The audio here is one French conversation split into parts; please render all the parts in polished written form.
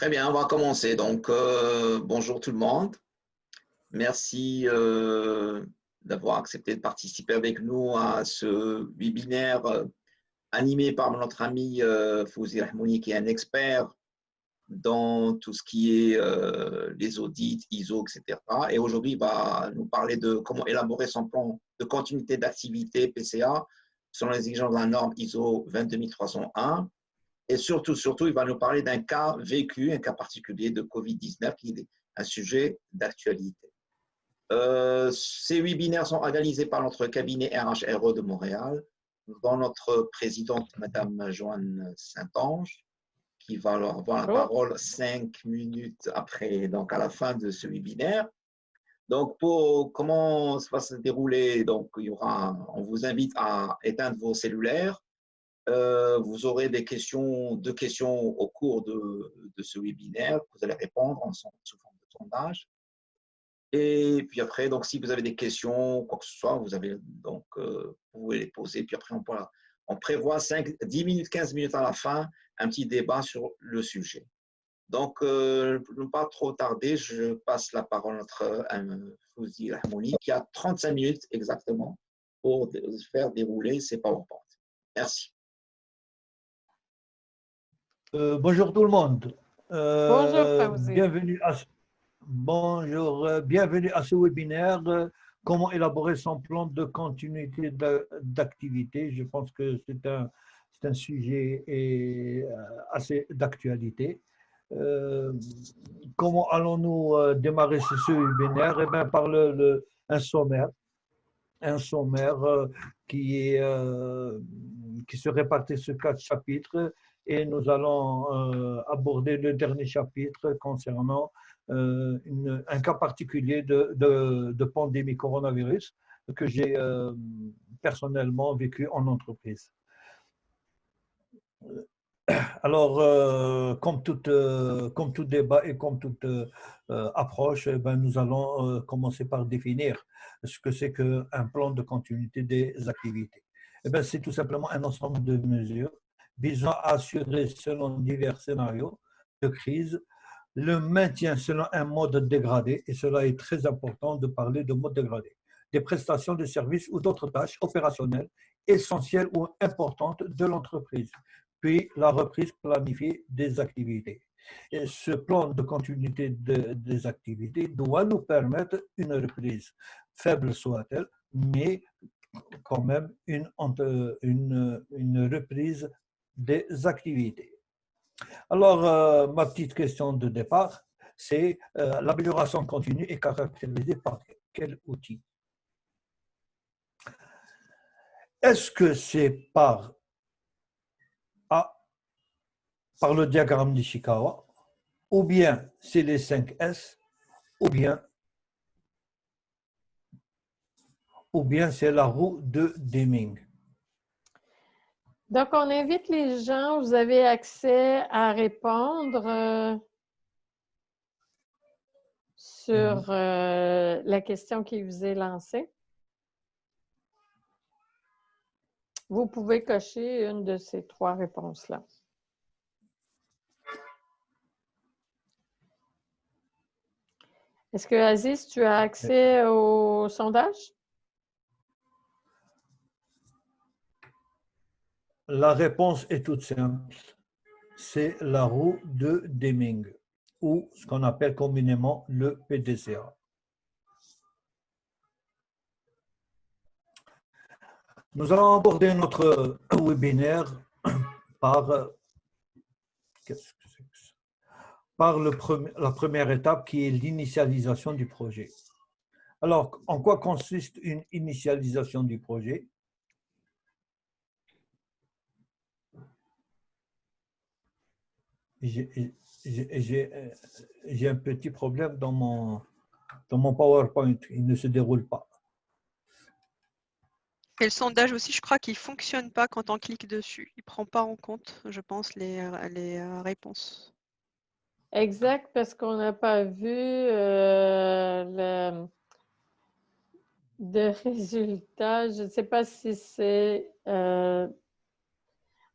Très bien, on va commencer. Donc, bonjour tout le monde. Merci d'avoir accepté de participer avec nous à ce webinaire animé par notre ami Fouzi Rahmouni, qui est un expert dans tout ce qui est les audits, ISO, etc. Et aujourd'hui, il va nous parler de comment élaborer son plan de continuité d'activité PCA selon les exigences de la norme ISO 22301. Et surtout, il va nous parler d'un cas vécu, un cas particulier de Covid-19 qui est un sujet d'actualité. Ces webinaires sont organisés par notre cabinet RHRE de Montréal, dont notre présidente, Madame Joanne Saint-Ange, qui va leur avoir la parole 5 minutes après, donc à la fin de ce webinaire. Donc, pour comment ça va se dérouler, donc on vous invite à éteindre vos cellulaires. Vous aurez deux questions au cours de ce webinaire. Vous allez répondre sous forme de sondage. Et puis après, donc, si vous avez des questions, quoi que ce soit, vous pouvez les poser. Puis après, on prévoit 10 minutes, 15 minutes à la fin, un petit débat sur le sujet. Donc, pour ne pas trop tarder, je passe la parole à notre Fouzi Rahmouni, qui a 35 minutes exactement pour faire dérouler ses PowerPoint. Merci. Bonjour tout le monde. Bonjour Fawzi. Bienvenue à ce webinaire. Comment élaborer son plan de continuité d'activité. Je pense que c'est un sujet assez d'actualité. Comment allons-nous démarrer ce webinaire? Eh bien, par un sommaire. Un sommaire qui se répartit sur 4 chapitres. Et nous allons aborder le dernier chapitre concernant un cas particulier de pandémie coronavirus que j'ai personnellement vécu en entreprise. Alors, comme tout débat et comme toute approche, nous allons commencer par définir ce que c'est qu'un plan de continuité des activités. C'est tout simplement un ensemble de mesures visant à assurer, selon divers scénarios de crise, le maintien selon un mode dégradé, et cela est très important de parler de mode dégradé, des prestations de services ou d'autres tâches opérationnelles essentielles ou importantes de l'entreprise, puis la reprise planifiée des activités. Et ce plan de continuité des activités doit nous permettre une reprise, faible soit-elle, mais quand même une reprise des activités. Alors, ma petite question de départ, c'est l'amélioration continue est caractérisée par quel outil? Est-ce que c'est par le diagramme d'Ishikawa, ou bien c'est les 5 S, ou bien c'est la roue de Deming? Donc, on invite les gens, vous avez accès à répondre sur la question qui vous est lancée. Vous pouvez cocher une de ces 3 réponses-là. Est-ce que, Aziz, tu as accès au sondage? La réponse est toute simple. C'est la roue de Deming, ou ce qu'on appelle communément le PDCA. Nous allons aborder notre webinaire par la première étape qui est l'initialisation du projet. Alors, en quoi consiste une initialisation du projet? J'ai un petit problème dans mon PowerPoint, il ne se déroule pas. Et le sondage aussi, je crois qu'il ne fonctionne pas quand on clique dessus. Il ne prend pas en compte, je pense, les réponses. Exact, parce qu'on n'a pas vu de résultat. Je ne sais pas si c'est...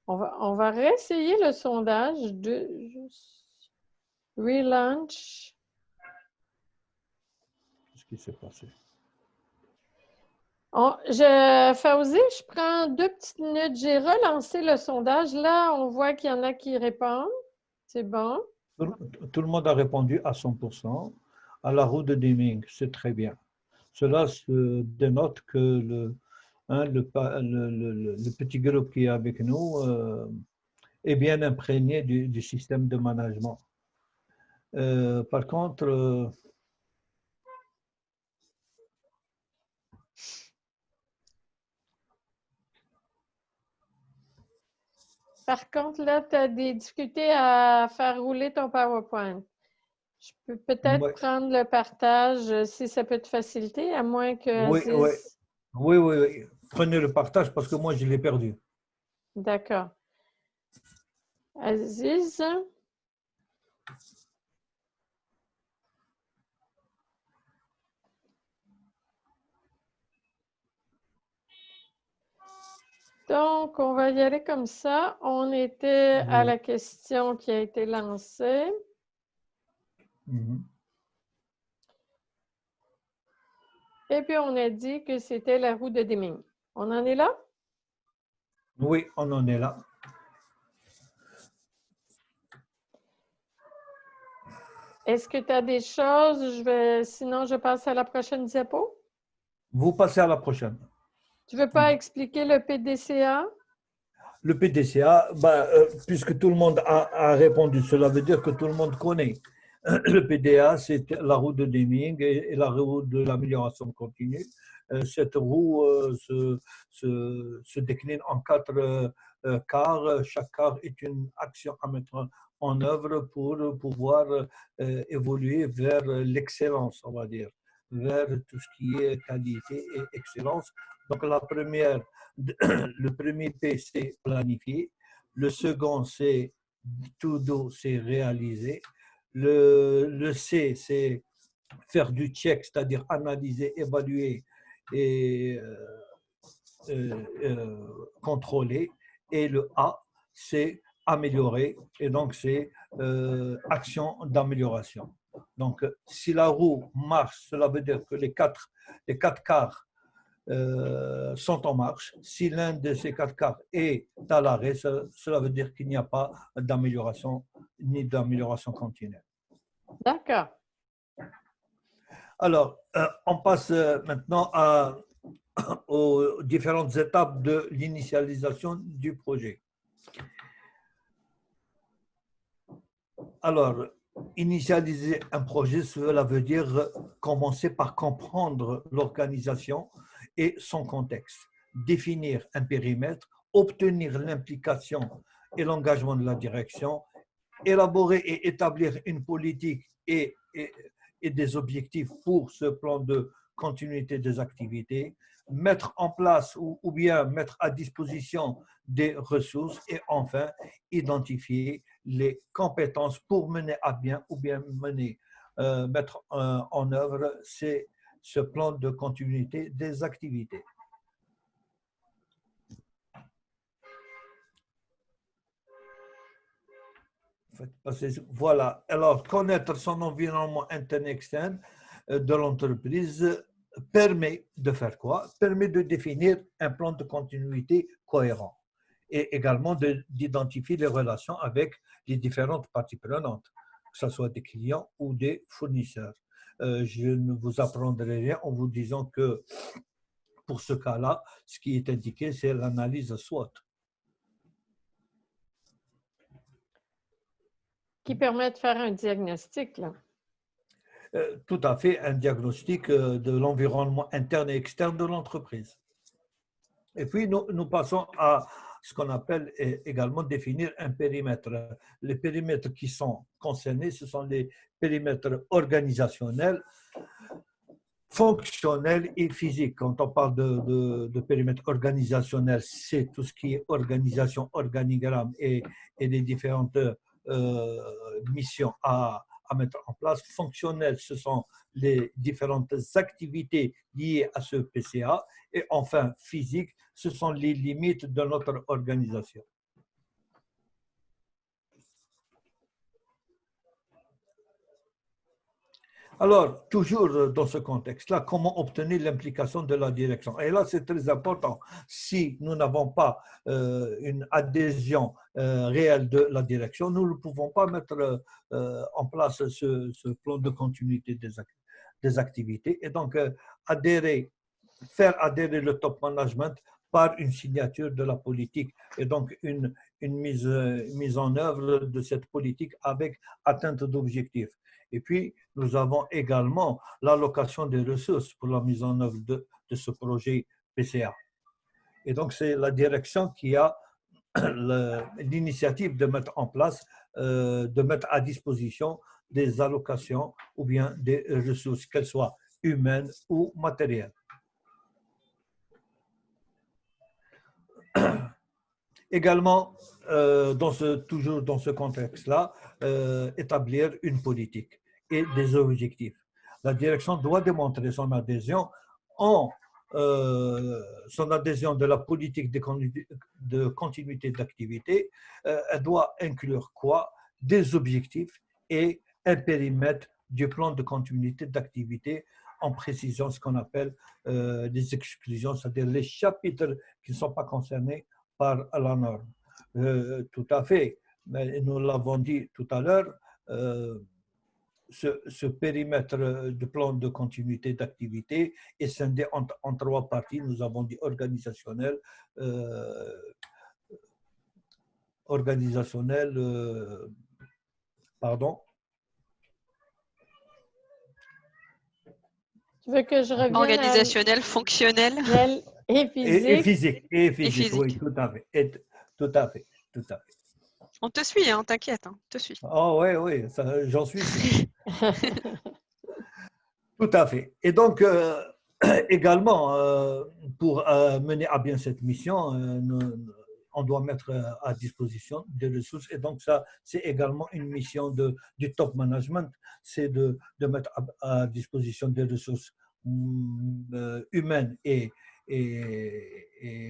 on va réessayer le sondage. Relaunch. Qu'est-ce qui s'est passé? Fawzi, je prends 2 petites minutes. J'ai relancé le sondage. Là, on voit qu'il y en a qui répondent. C'est bon. Tout le monde a répondu à 100% à la roue de Deming. C'est très bien. Cela dénote que le petit groupe qui est avec nous est bien imprégné du système de management. Par contre, là, tu as des difficultés à faire rouler ton PowerPoint. Je peux peut-être prendre le partage si ça peut te faciliter, à moins que oui, Aziz... oui. Prenez le partage parce que moi, je l'ai perdu. D'accord. Aziz? Donc, on va y aller comme ça. On était à la question qui a été lancée. Et puis, on a dit que c'était la roue de Deming. On en est là? Oui, on en est là. Est-ce que tu as des choses? Sinon, je passe à la prochaine diapo. Vous passez à la prochaine. Tu ne veux pas expliquer le PDCA? Le PDCA, puisque tout le monde a répondu, cela veut dire que tout le monde connaît. Le PDA, c'est la roue de Deming et la roue de l'amélioration continue. Cette roue se décline en 4 quarts. Chaque quart est une action à mettre en œuvre pour pouvoir évoluer vers l'excellence, on va dire, vers tout ce qui est qualité et excellence. Donc, le premier P, c'est planifier. Le second, c'est to do, c'est réaliser. Le C, c'est faire du check, c'est-à-dire analyser, évaluer et contrôler. Et le A, c'est améliorer. Et donc, c'est action d'amélioration. Donc, si la roue marche, cela veut dire que les quatre quarts sont en marche. Si l'un de ces 4 quarts est à l'arrêt, cela veut dire qu'il n'y a pas d'amélioration ni d'amélioration continue. D'accord. Alors, on passe maintenant aux différentes étapes de l'initialisation du projet. Alors, initialiser un projet, cela veut dire commencer par comprendre l'organisation et son contexte, définir un périmètre, obtenir l'implication et l'engagement de la direction, élaborer et établir une politique et des objectifs pour ce plan de continuité des activités, mettre en place ou bien mettre à disposition des ressources et enfin identifier les compétences pour mener à bien ou bien mettre en œuvre ce plan de continuité des activités. Voilà. Alors, connaître son environnement interne et externe de l'entreprise permet de faire quoi? Permet de définir un plan de continuité cohérent et également d'identifier les relations avec les différentes parties prenantes, que ce soit des clients ou des fournisseurs. Je ne vous apprendrai rien en vous disant que pour ce cas-là, ce qui est indiqué, c'est l'analyse SWOT. Qui permet de faire un diagnostic, là. Tout à fait, un diagnostic de l'environnement interne et externe de l'entreprise. Et puis, nous passons à ce qu'on appelle également définir un périmètre. Les périmètres qui sont concernés, ce sont les périmètres organisationnels, fonctionnels et physiques. Quand on parle de périmètre organisationnel, c'est tout ce qui est organisation, organigramme et les différentes missions à mettre en place. Fonctionnel, ce sont les différentes activités liées à ce PCA. Et enfin, physique, ce sont les limites de notre organisation. Alors, toujours dans ce contexte-là, comment obtenir l'implication de la direction? Et là, c'est très important. Si nous n'avons pas une adhésion réelle de la direction, nous ne pouvons pas mettre en place ce plan de continuité des activités. Et donc, faire adhérer le top management par une signature de la politique et donc une mise en œuvre de cette politique avec atteinte d'objectifs. Et puis, nous avons également l'allocation des ressources pour la mise en œuvre de ce projet PCA. Et donc, c'est la direction qui a l'initiative de mettre en place, de mettre à disposition des allocations ou bien des ressources, qu'elles soient humaines ou matérielles. Également, toujours dans ce contexte-là, établir une politique et des objectifs. La direction doit démontrer son adhésion de la politique de continuité d'activité. Elle doit inclure quoi? Des objectifs et un périmètre du plan de continuité d'activité en précisant ce qu'on appelle les exclusions, c'est-à-dire les chapitres qui ne sont pas concernés par la norme. Tout à fait. Mais nous l'avons dit tout à l'heure, ce périmètre de plan de continuité d'activité est scindé en trois parties. Nous avons dit organisationnel, pardon. Tu veux que je revienne organisationnel, fonctionnel et physique. Et physique, oui, tout à fait. Tout à fait. On te suit, hein, t'inquiète, on te suit. Oh oui, j'en suis sûr. Tout à fait. Et donc, également, pour mener à bien cette mission, on doit mettre à disposition des ressources. Et donc, ça, c'est également une mission du top management, c'est de mettre à disposition des ressources humaines et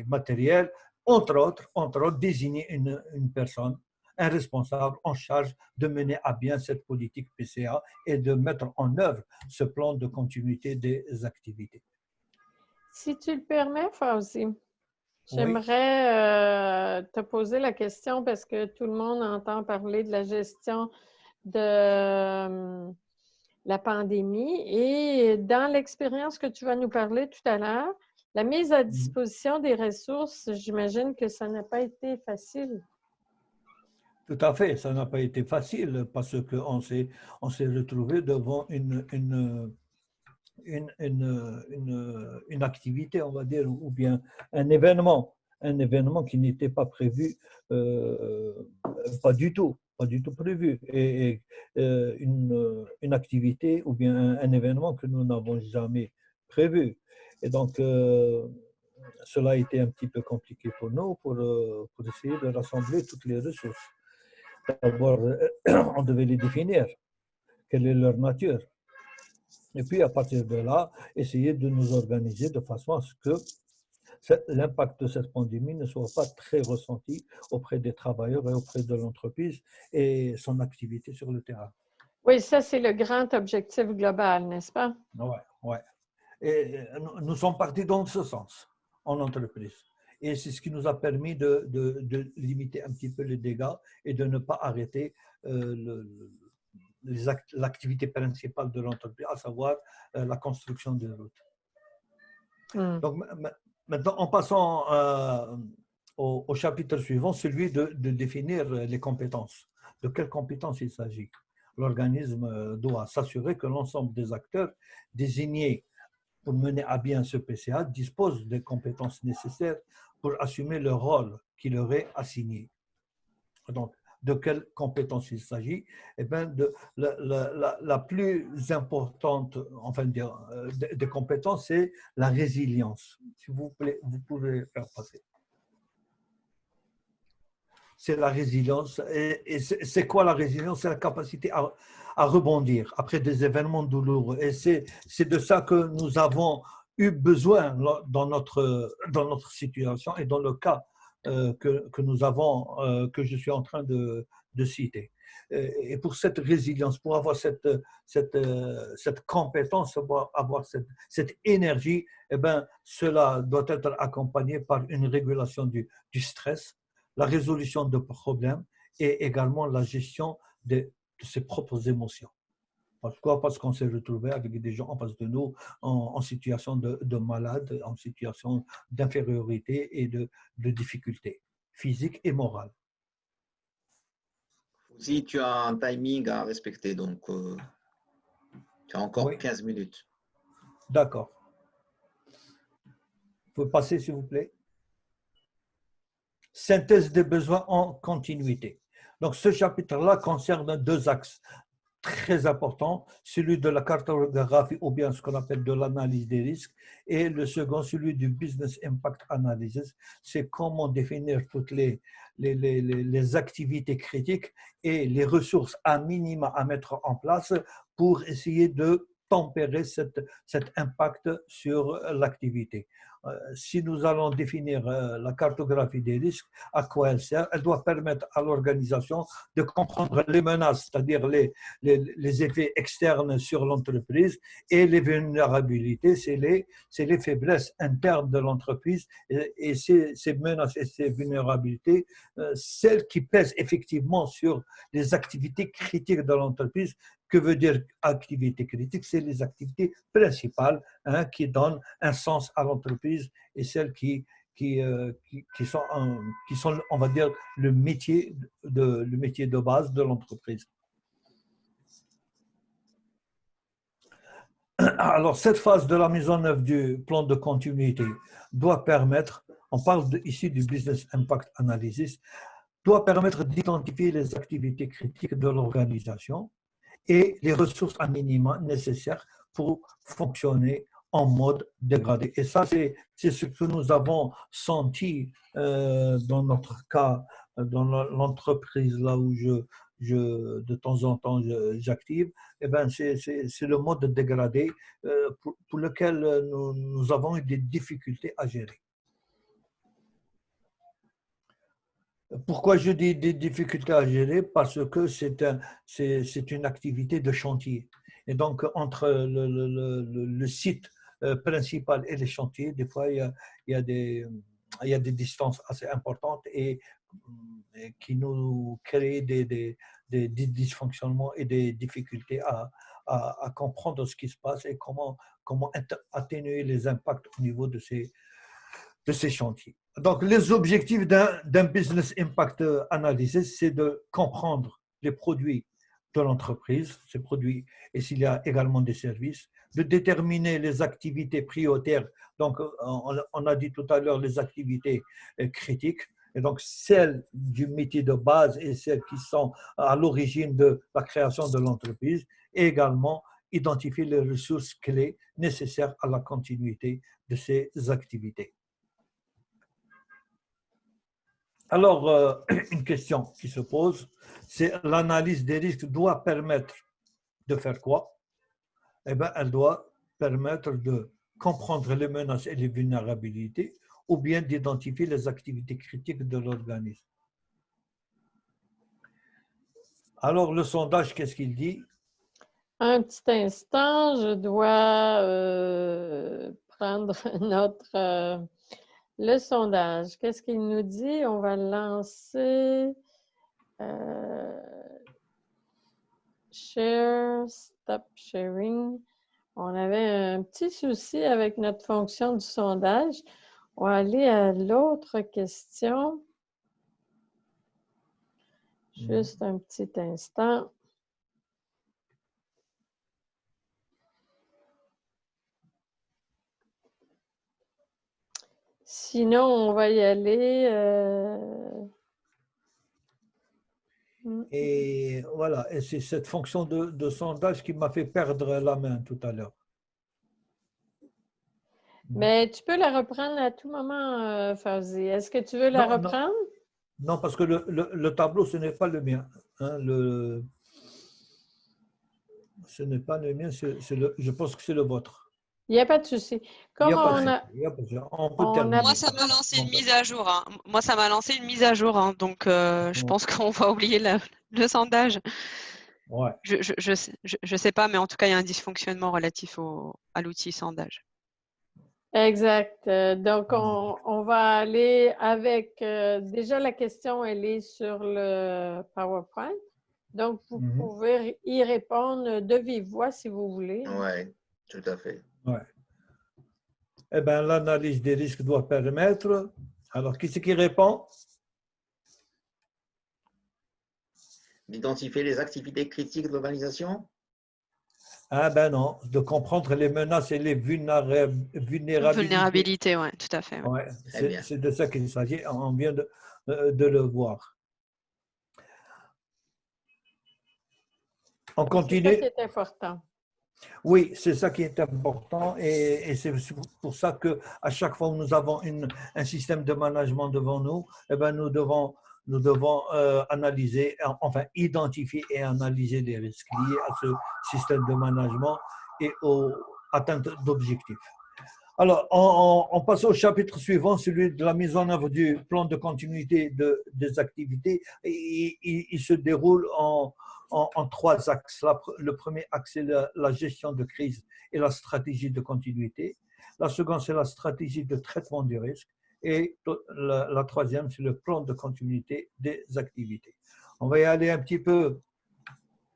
matérielles, entre autres, désigner une personne, un responsable en charge de mener à bien cette politique PCA et de mettre en œuvre ce plan de continuité des activités. Si tu le permets, Fawzi, j'aimerais te poser la question parce que tout le monde entend parler de la gestion de la pandémie et dans l'expérience que tu vas nous parler tout à l'heure, la mise à disposition des ressources, j'imagine que ça n'a pas été facile. Tout à fait, ça n'a pas été facile parce qu'on s'est retrouvé devant une activité, on va dire, ou bien un événement qui n'était pas prévu, pas du tout prévu, et une activité ou bien un événement que nous n'avons jamais prévu. Et donc, cela a été un petit peu compliqué pour nous pour essayer de rassembler toutes les ressources. D'abord, on devait les définir, quelle est leur nature. Et puis, à partir de là, essayer de nous organiser de façon à ce que l'impact de cette pandémie ne soit pas très ressenti auprès des travailleurs et auprès de l'entreprise et son activité sur le terrain. Oui, ça, c'est le grand objectif global, n'est-ce pas? Oui. Et nous sommes partis dans ce sens en entreprise. Et c'est ce qui nous a permis de limiter un petit peu les dégâts et de ne pas arrêter l'activité principale de l'entreprise, à savoir la construction de routes. Donc, maintenant, en passant au chapitre suivant, celui de définir les compétences. De quelles compétences il s'agit? L'organisme doit s'assurer que l'ensemble des acteurs désignés pour mener à bien ce PCA disposent des compétences nécessaires pour assumer le rôle qui leur est assigné. Donc, de quelles compétences il s'agit? Eh bien, la plus importante, enfin, des compétences, c'est la résilience. S'il vous plaît, vous pouvez faire passer. C'est la résilience. Et c'est quoi la résilience? C'est la capacité à rebondir après des événements douloureux. Et c'est de ça que nous avons eu besoin dans notre situation et dans le cas que nous avons, que je suis en train de de citer. Et pour cette résilience, pour avoir cette compétence, pour avoir cette énergie, eh ben, cela doit être accompagné par une régulation du stress, la résolution de problèmes et également la gestion de ses propres émotions. Pourquoi? Parce qu'on s'est retrouvé avec des gens en face de nous en situation de malade, en situation d'infériorité et de difficulté physique et morale. Si tu as un timing à respecter, donc tu as encore Oui. 15 minutes. D'accord. Vous pouvez passer, s'il vous plaît. Synthèse des besoins en continuité. Donc, ce chapitre-là concerne deux axes très importants, celui de la cartographie ou bien ce qu'on appelle de l'analyse des risques, et le second, celui du Business Impact Analysis. C'est comment définir toutes les activités critiques et les ressources à minima à mettre en place pour essayer de tempérer cet impact sur l'activité. Si nous allons définir la cartographie des risques, à quoi elle sert? Elle doit permettre à l'organisation de comprendre les menaces, c'est-à-dire les effets externes sur l'entreprise, et les vulnérabilités, c'est les faiblesses internes de l'entreprise, et ces menaces et ces vulnérabilités, celles qui pèsent effectivement sur les activités critiques de l'entreprise. Que veut dire activité critique? C'est les activités principales qui donnent un sens à l'entreprise et celles qui sont, on va dire, le métier de base de l'entreprise. Alors, cette phase de la mise en œuvre du plan de continuité doit permettre, on parle ici du Business Impact Analysis, doit permettre d'identifier les activités critiques de l'organisation et les ressources à minima nécessaires pour fonctionner en mode dégradé. Et ça, c'est ce que nous avons senti dans notre cas, dans l'entreprise là où de temps en temps j'active. Eh ben, c'est le mode dégradé pour lequel nous avons eu des difficultés à gérer. Pourquoi je dis des difficultés à gérer? Parce que c'est une activité de chantier. Et donc, entre le site principal et les chantiers, des fois, il y a des distances assez importantes et qui nous créent des dysfonctionnements et des difficultés à comprendre ce qui se passe et comment atténuer les impacts au niveau de ces chantiers. Donc, les objectifs d'un Business Impact Analysis, c'est de comprendre les produits de l'entreprise, ces produits, et s'il y a également des services, de déterminer les activités prioritaires. Donc, on a dit tout à l'heure les activités critiques, et donc celles du métier de base et celles qui sont à l'origine de la création de l'entreprise, et également identifier les ressources clés nécessaires à la continuité de ces activités. Alors, une question qui se pose, c'est l'analyse des risques doit permettre de faire quoi? Eh bien, elle doit permettre de comprendre les menaces et les vulnérabilités ou bien d'identifier les activités critiques de l'organisme. Alors, le sondage, qu'est-ce qu'il dit? Un petit instant, je dois prendre notre... le sondage, qu'est-ce qu'il nous dit? On va lancer share, stop sharing. On avait un petit souci avec notre fonction du sondage. On va aller à l'autre question. Juste un petit instant. Sinon, on va y aller. Et voilà, et c'est cette fonction de sondage qui m'a fait perdre la main tout à l'heure. Mais tu peux la reprendre à tout moment, Fawzi. Est-ce que tu veux la reprendre? Non, parce que le tableau, ce n'est pas le mien. Hein, ce n'est pas le mien, je pense que c'est le vôtre. Il n'y a pas de souci. Il n'y Comme a pas de on souci. a, Il y a pas de souci. On peut on a- terminer. Moi, ça m'a lancé une mise à jour. Hein. Moi, ça m'a lancé une mise à jour. Hein. Donc, je pense qu'on va oublier le sondage. Ouais. Je sais pas, mais en tout cas, il y a un dysfonctionnement relatif à l'outil sondage. exact. Donc, on va aller avec, déjà la question, elle est sur le PowerPoint. Donc, vous pouvez y répondre de vive voix si vous voulez. Oui, tout à fait. Ouais. Eh bien, l'analyse des risques doit permettre. Alors, qui c'est qui répond? D'identifier les activités critiques de l'organisation? Ah ben non, de comprendre les menaces et les vulnérabilités. Vulnérabilité, oui, tout à fait. Ouais, Très c'est de ça qu'il s'agit. On vient de le voir. On continue. C'est ça qui est important. Oui, c'est ça qui est important et c'est pour ça qu'à chaque fois que nous avons un système de management devant nous, eh ben nous devons analyser, enfin identifier et analyser les risques liés à ce système de management et aux atteintes d'objectifs. Alors, on passe au chapitre suivant, celui de la mise en œuvre du plan de continuité des activités. Il se déroule en 3 axes. Le premier axe, c'est la gestion de crise et la stratégie de continuité. La seconde, c'est la stratégie de traitement du risque. Et la troisième, c'est le plan de continuité des activités. On va y aller un petit peu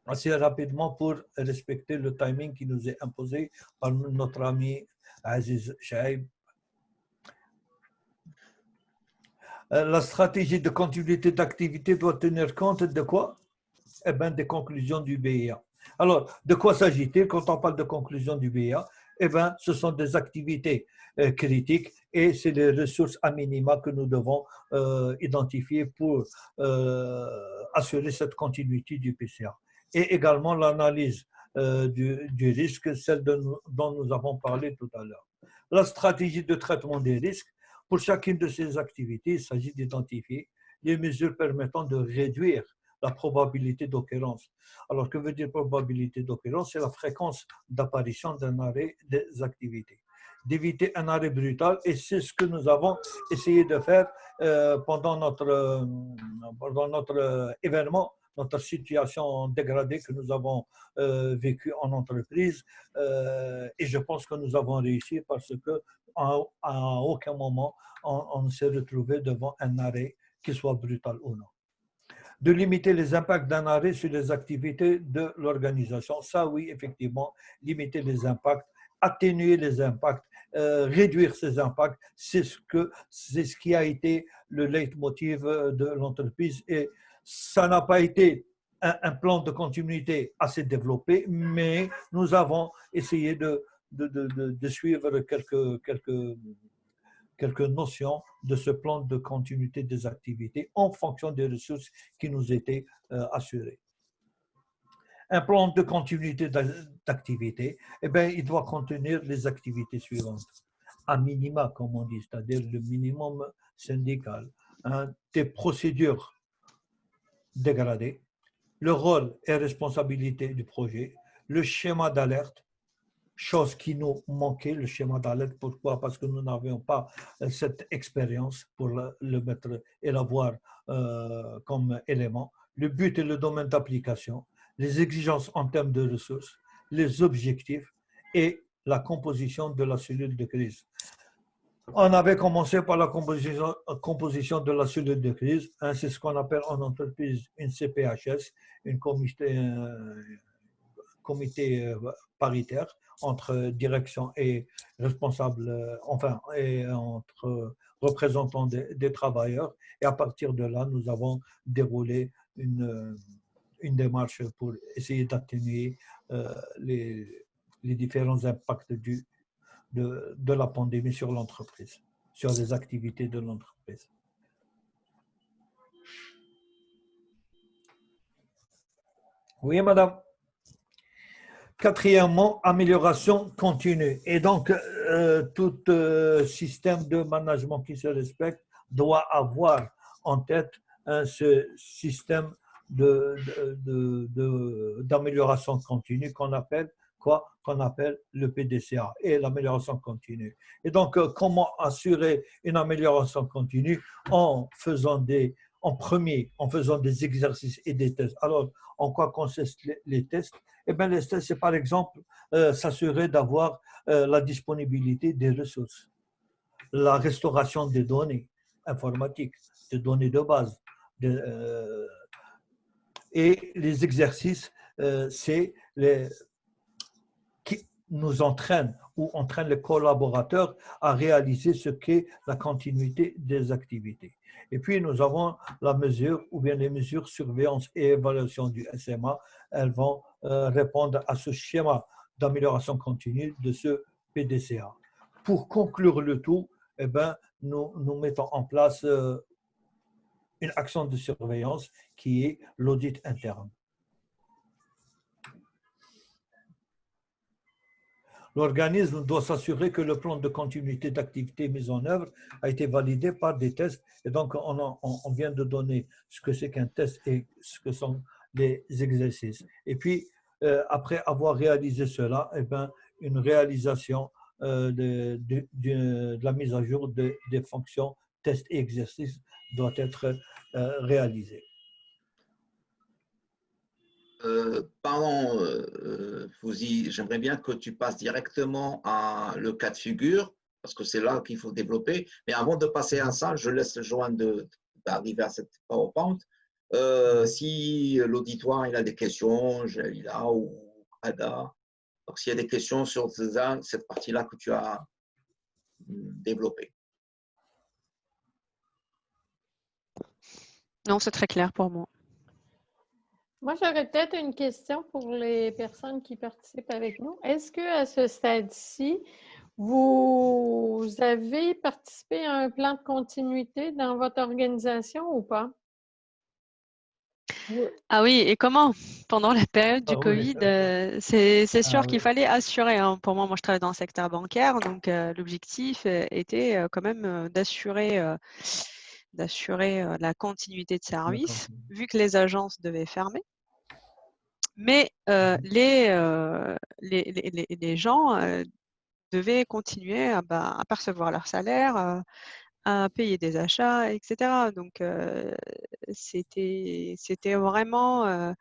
assez rapidement pour respecter le timing qui nous est imposé par notre ami Aziz Chaib. La stratégie de continuité d'activité doit tenir compte de quoi? Eh bien, des conclusions du BIA. Alors, de quoi s'agit-il quand on parle de conclusions du BIA? Eh bien, ce sont des activités critiques et c'est les ressources à minima que nous devons identifier pour assurer cette continuité du PCA. Et également l'analyse du risque, celle dont nous avons parlé tout à l'heure. La stratégie de traitement des risques, pour chacune de ces activités, il s'agit d'identifier les mesures permettant de réduire la probabilité d'occurrence. Alors, que veut dire probabilité d'occurrence? C'est la fréquence d'apparition d'un arrêt des activités. D'éviter un arrêt brutal, et c'est ce que nous avons essayé de faire pendant notre événement, notre situation dégradée que nous avons vécue en entreprise. Et je pense que nous avons réussi parce qu'à aucun moment on ne s'est retrouvé devant un arrêt qui soit brutal ou non. De limiter les impacts d'un arrêt sur les activités de l'organisation. Ça, oui, effectivement, limiter les impacts, atténuer les impacts, réduire ces impacts, c'est ce qui a été le leitmotiv de l'entreprise. Et ça n'a pas été un plan de continuité assez développé, mais nous avons essayé de suivre quelques notions de ce plan de continuité des activités en fonction des ressources qui nous étaient assurées. Un plan de continuité d'activité, eh bien, il doit contenir les activités suivantes. À minima, comme on dit, c'est-à-dire le minimum syndical, des procédures dégradées, le rôle et responsabilité du projet, le schéma d'alerte, chose qui nous manquait, le schéma d'alerte. Pourquoi? Parce que nous n'avions pas cette expérience pour le mettre et l'avoir comme élément. Le but et le domaine d'application, les exigences en termes de ressources, les objectifs et la composition de la cellule de crise. On avait commencé par la composition de la cellule de crise. C'est ce qu'on appelle en entreprise une CPHS, une comité paritaire entre direction et responsable, enfin, et entre représentants des travailleurs. Et à partir de là, nous avons déroulé une démarche pour essayer d'atténuer les différents impacts de la pandémie sur l'entreprise, sur les activités de l'entreprise. Oui, madame. Quatrièmement, amélioration continue. Et donc, tout système de management qui se respecte doit avoir en tête ce système d'amélioration continue qu'on appelle quoi qu'on appelle le PDCA et l'amélioration continue. Et donc, comment assurer une amélioration continue en faisant en faisant des exercices et des tests. Alors, en quoi consistent les tests? Eh bien, les tests, c'est par exemple s'assurer d'avoir la disponibilité des ressources, la restauration des données informatiques, des données de base. Et les exercices, c'est qui nous entraînent ou entraînent les collaborateurs à réaliser ce qu'est la continuité des activités. Et puis, nous avons la mesure ou bien les mesures surveillance et évaluation du SMA. Elles vont répondre à ce schéma d'amélioration continue de ce PDCA. Pour conclure le tout, eh ben, nous mettons en place une action de surveillance qui est l'audit interne. L'organisme doit s'assurer que le plan de continuité d'activité mis en œuvre a été validé par des tests. Et donc, on vient de donner ce que c'est qu'un test et ce que sont les exercices. Et puis, après avoir réalisé cela, eh ben, une réalisation de la mise à jour des fonctions tests et exercices doit être réalisée. Pardon, Fouzi, j'aimerais bien que tu passes directement à le cas de figure, parce que c'est là qu'il faut développer. Mais avant de passer à ça, je laisse Joanne d'arriver à cette PowerPoint. Si l'auditoire il a des questions, Jalila ou Ada, donc s'il y a des questions sur cette partie-là que tu as développée. Non, c'est très clair pour moi. Moi, j'aurais peut-être une question pour les personnes qui participent avec nous. Est-ce qu'à ce stade-ci, vous avez participé à un plan de continuité dans votre organisation ou pas? Ah oui, et comment? Pendant la période du Ah oui. Covid, c'est sûr Ah qu'il oui. fallait assurer. Hein. Pour moi, je travaille dans le secteur bancaire, donc l'objectif était quand même d'assurer la continuité de service, vu que les agences devaient fermer. Mais les gens devaient continuer à percevoir leur salaire, à payer des achats, etc. Donc, c'était vraiment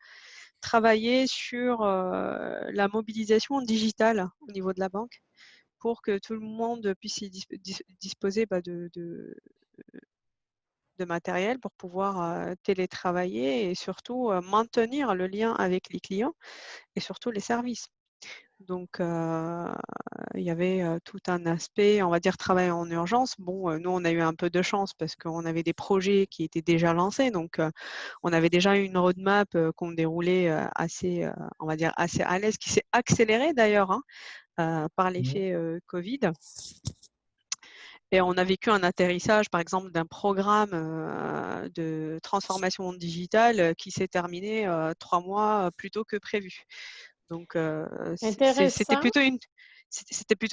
travailler sur la mobilisation digitale au niveau de la banque pour que tout le monde puisse y disposer de matériel pour pouvoir télétravailler et surtout maintenir le lien avec les clients et surtout les services. Donc, il y avait tout un aspect, on va dire, travail en urgence. Bon, nous, on a eu un peu de chance parce qu'on avait des projets qui étaient déjà lancés. Donc, on avait déjà une roadmap qu'on déroulait assez, on va dire, assez à l'aise, qui s'est accélérée d'ailleurs par l'effet Covid. Et on a vécu un atterrissage, par exemple, d'un programme de transformation digitale qui s'est terminé 3 mois plus tôt que prévu. Donc, c'était plutôt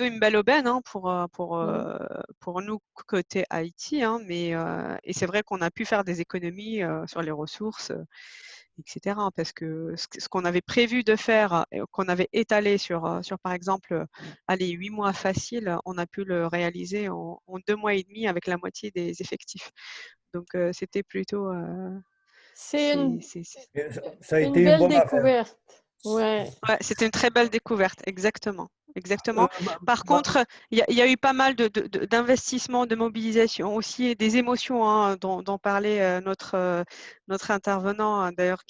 une belle aubaine hein, pour nous côté IT. Hein, et c'est vrai qu'on a pu faire des économies sur les ressources, etc. Parce que ce qu'on avait prévu de faire, qu'on avait étalé sur par exemple, 8 mois faciles, on a pu le réaliser en 2 mois et demi avec la moitié des effectifs. Donc, c'était plutôt… C'est Ça a une été une belle bonne affaire. découverte. Ouais. Ouais, c'était une très belle découverte, exactement. Par contre, il y a eu pas mal d'investissements, de mobilisation aussi et des émotions hein, dont parlait notre intervenant. Hein, d'ailleurs,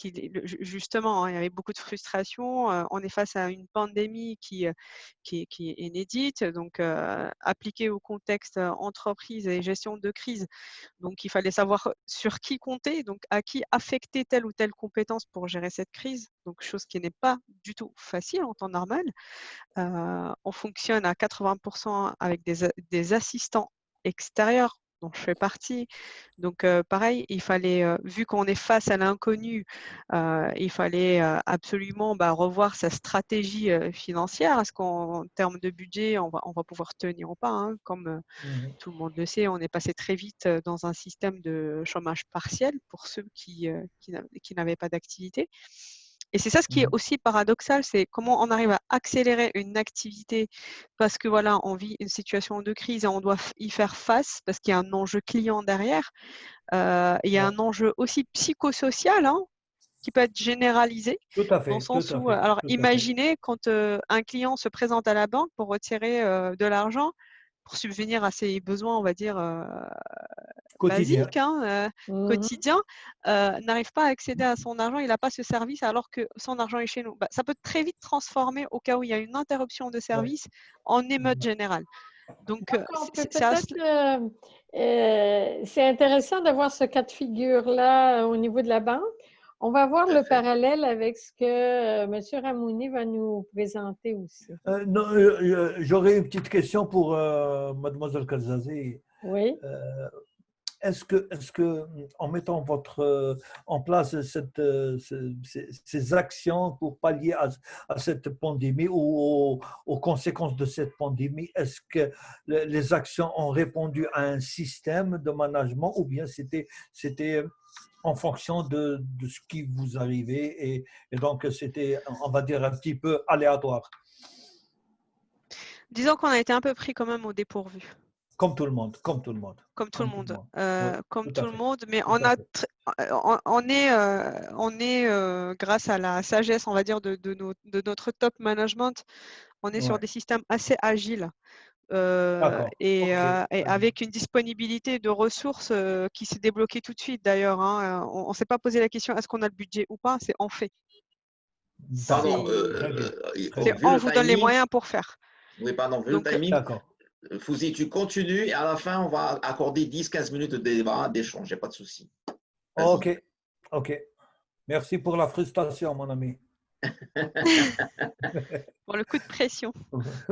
justement, hein, il y avait beaucoup de frustration. On est face à une pandémie qui est inédite, donc appliquée au contexte entreprise et gestion de crise. Donc, il fallait savoir sur qui compter, donc à qui affecter telle ou telle compétence pour gérer cette crise. Donc, chose qui n'est pas du tout facile en temps normal. On fonctionne à 80% avec des assistants extérieurs dont je fais partie. Donc, pareil, il fallait, vu qu'on est face à l'inconnu, il fallait absolument revoir sa stratégie financière. Est-ce qu'en termes de budget, on va pouvoir tenir ou pas hein, comme tout le monde le sait, on est passé très vite dans un système de chômage partiel pour ceux qui n'avaient pas d'activité. Et c'est ça ce qui est aussi paradoxal, c'est comment on arrive à accélérer une activité parce que voilà, on vit une situation de crise et on doit y faire face parce qu'il y a un enjeu client derrière. Il y a un enjeu aussi psychosocial, hein, qui peut être généralisé, Tout à dans le fait, tout sens à où, fait. alors Tout à fait. imaginez quand un client se présente à la banque pour retirer de l'argent, pour subvenir à ses besoins, on va dire, Quotidien. basiques, hein, quotidiens, n'arrive pas à accéder à son argent, il n'a pas ce service alors que son argent est chez nous. Bah, ça peut très vite transformer, au cas où il y a une interruption de service, en émeute générale. Donc, On peut peut-être, c'est intéressant d'avoir ce cas de figure-là au niveau de la banque. On va voir le parallèle avec ce que M. Ramouni va nous présenter aussi. Non, j'aurais une petite question pour Mademoiselle Kalzazi. Oui. Est-ce que, en mettant en place ces actions pour pallier à cette pandémie ou aux conséquences de cette pandémie, est-ce que les actions ont répondu à un système de management ou bien c'était en fonction de ce qui vous arrivait et donc c'était, on va dire, un petit peu aléatoire? Disons qu'on a été un peu pris quand même au dépourvu. Comme tout le monde, comme tout le monde. Comme tout le monde, comme tout à tout le fait. monde, mais Tout à fait. on est grâce à la sagesse, on va dire, de notre top management, on est sur Ouais. des systèmes assez agiles D'accord. et Ok. avec une disponibilité de ressources qui s'est débloquée tout de suite d'ailleurs, hein. On ne s'est pas posé la question est-ce qu'on a le budget ou pas, c'est on fait. Pardon, Très bien. Très C'est bien. vu on le vous donne les timing, moyens pour faire. oui, pardon, vu le Donc, timing, D'accord. Fouzi, tu continues et à la fin, on va accorder 10-15 minutes de débat, d'échange, il n'y a pas de souci. Vas-y. Ok. Ok. Merci pour la frustration, mon ami. pour le coup de pression.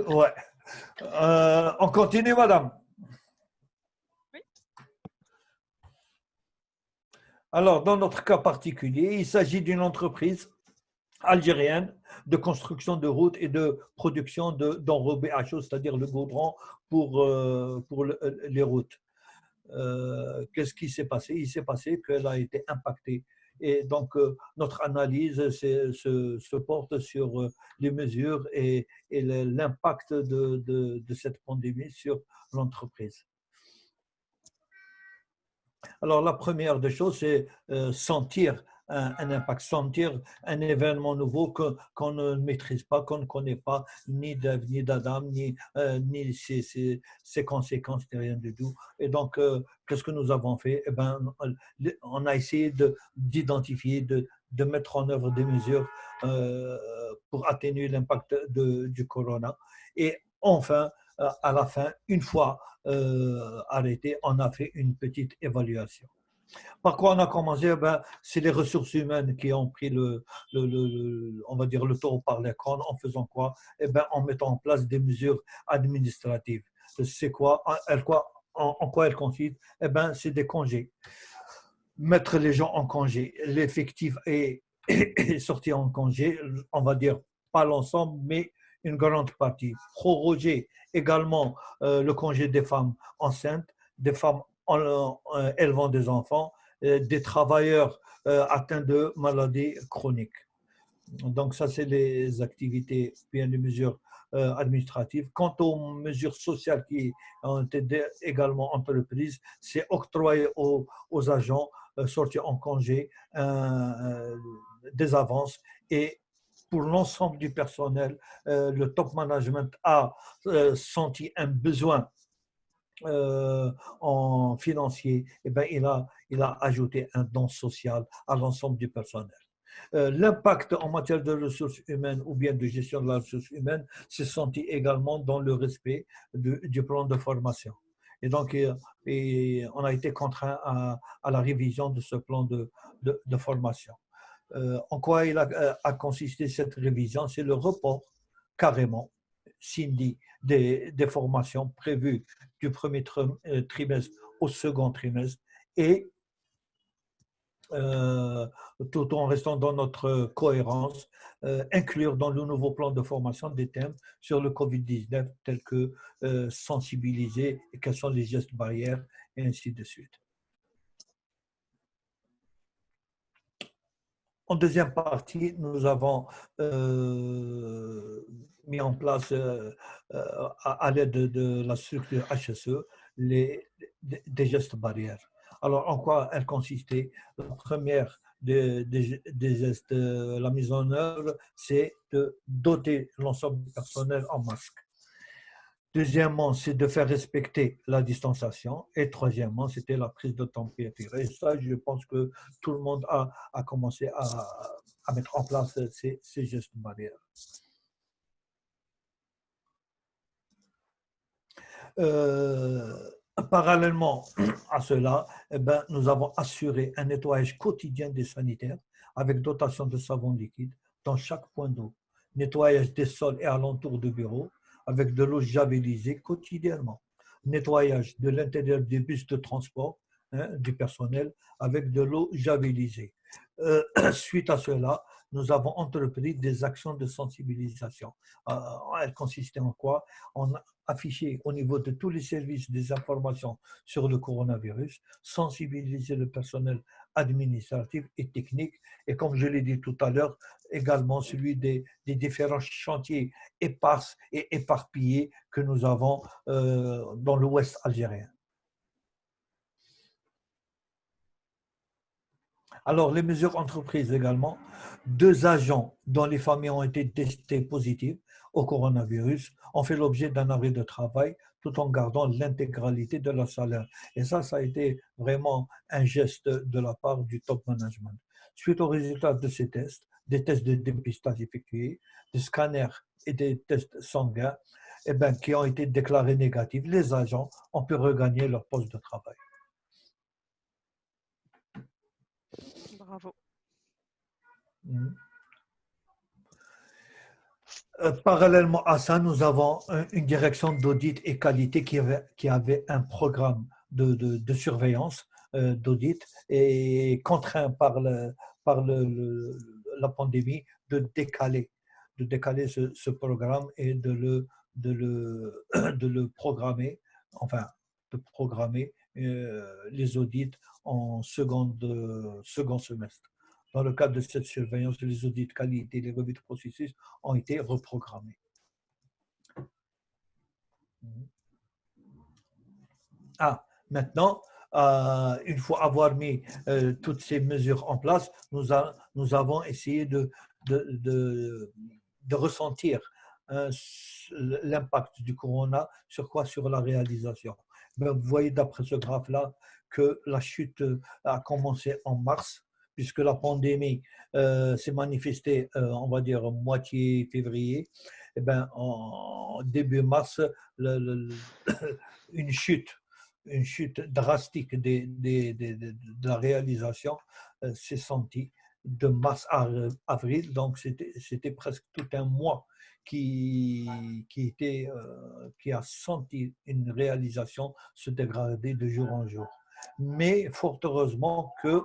Ouais. On continue, madame. Oui. Alors, dans notre cas particulier, il s'agit d'une entreprise algérienne de construction de routes et de production d'enrobés à chaud, c'est-à-dire le goudron pour les routes. Qu'est-ce qui s'est passé? Il s'est passé qu'elle a été impactée. Et donc, notre analyse se porte sur les mesures et l'impact de cette pandémie sur l'entreprise. Alors, la première des choses, c'est sentir un impact, sentir un événement nouveau qu'on ne maîtrise pas, qu'on ne connaît pas, ni d'Ève, ni d'Adam, ni ses conséquences, ni rien du tout. Et donc, qu'est-ce que nous avons fait? Eh ben, on a essayé d'identifier, de mettre en œuvre des mesures pour atténuer l'impact du corona. Et enfin, à la fin, une fois arrêté, on a fait une petite évaluation. Par quoi on a commencé? Ben, c'est les ressources humaines qui ont pris on va dire le taureau par les cornes en faisant quoi? Eh ben, en mettant en place des mesures administratives. C'est quoi? En quoi elles consistent? Eh ben, c'est des congés. Mettre les gens en congé. L'effectif est sorti en congé, on va dire pas l'ensemble, mais une grande partie. Proroger également le congé des femmes enceintes, des femmes élevant des enfants, des travailleurs atteints de maladies chroniques. Donc ça, c'est les activités, bien les mesures administratives. Quant aux mesures sociales qui ont été également entreprises, c'est octroyer aux agents sortis en congé des avances et pour l'ensemble du personnel, le top management a senti un besoin en financier, et ben, il a ajouté un don social à l'ensemble du personnel. L'impact en matière de ressources humaines ou bien de gestion de la ressource humaine s'est senti également dans le respect du plan de formation. Et donc, on a été contraint à la révision de ce plan de formation. En quoi il a consisté cette révision? C'est le report carrément, Cindy, des formations prévues du premier trimestre au second trimestre et tout en restant dans notre cohérence, inclure dans le nouveau plan de formation des thèmes sur le Covid-19 tels que sensibiliser et quels sont les gestes barrières et ainsi de suite. En deuxième partie, nous avons mis en place, à l'aide de la structure HSE, des gestes barrières. Alors, en quoi elles consistaient? La première des gestes, la mise en œuvre, c'est de doter l'ensemble du personnel en masque. Deuxièmement, c'est de faire respecter la distanciation. Et troisièmement, c'était la prise de température. Et ça, je pense que tout le monde a commencé à mettre en place ces gestes barrières. Parallèlement à cela, eh ben, nous avons assuré un nettoyage quotidien des sanitaires avec dotation de savon liquide dans chaque point d'eau, nettoyage des sols et alentours de bureaux avec de l'eau javelisée quotidiennement, nettoyage de l'intérieur des bus de transport, hein, du personnel avec de l'eau javelisée. Suite à cela, nous avons entrepris des actions de sensibilisation. Elles consistaient en quoi? On a affiché au niveau de tous les services des informations sur le coronavirus, sensibiliser le personnel administratif et technique, et comme je l'ai dit tout à l'heure, également celui des différents chantiers épars et éparpillés que nous avons dans l'ouest algérien. Alors, les mesures entreprises également, 2 agents dont les familles ont été testées positives au coronavirus ont fait l'objet d'un arrêt de travail tout en gardant l'intégralité de leur salaire. Et ça a été vraiment un geste de la part du top management. Suite aux résultats de ces tests, des tests de dépistage effectués, des scanners et des tests sanguins, eh bien, qui ont été déclarés négatifs, les agents ont pu regagner leur poste de travail. Bravo. Parallèlement à ça, nous avons une direction d'audit et qualité qui avait un programme de surveillance d'audit et contraint par la pandémie de décaler ce programme et de le programmer, enfin, de programmer les audits en second semestre. Dans le cadre de cette surveillance, les audits de qualité et les revues de processus ont été reprogrammés. Maintenant, une fois avoir mis toutes ces mesures en place, nous avons essayé de ressentir l'impact du corona sur quoi? Sur la réalisation. Mais vous voyez d'après ce graphe-là que la chute a commencé en mars, puisque la pandémie s'est manifestée, on va dire, moitié février. Et ben, en début mars, une chute drastique de la réalisation s'est sentie de mars à avril. Donc, c'était presque tout un mois qui a senti une réalisation se dégrader de jour en jour. Mais fort heureusement que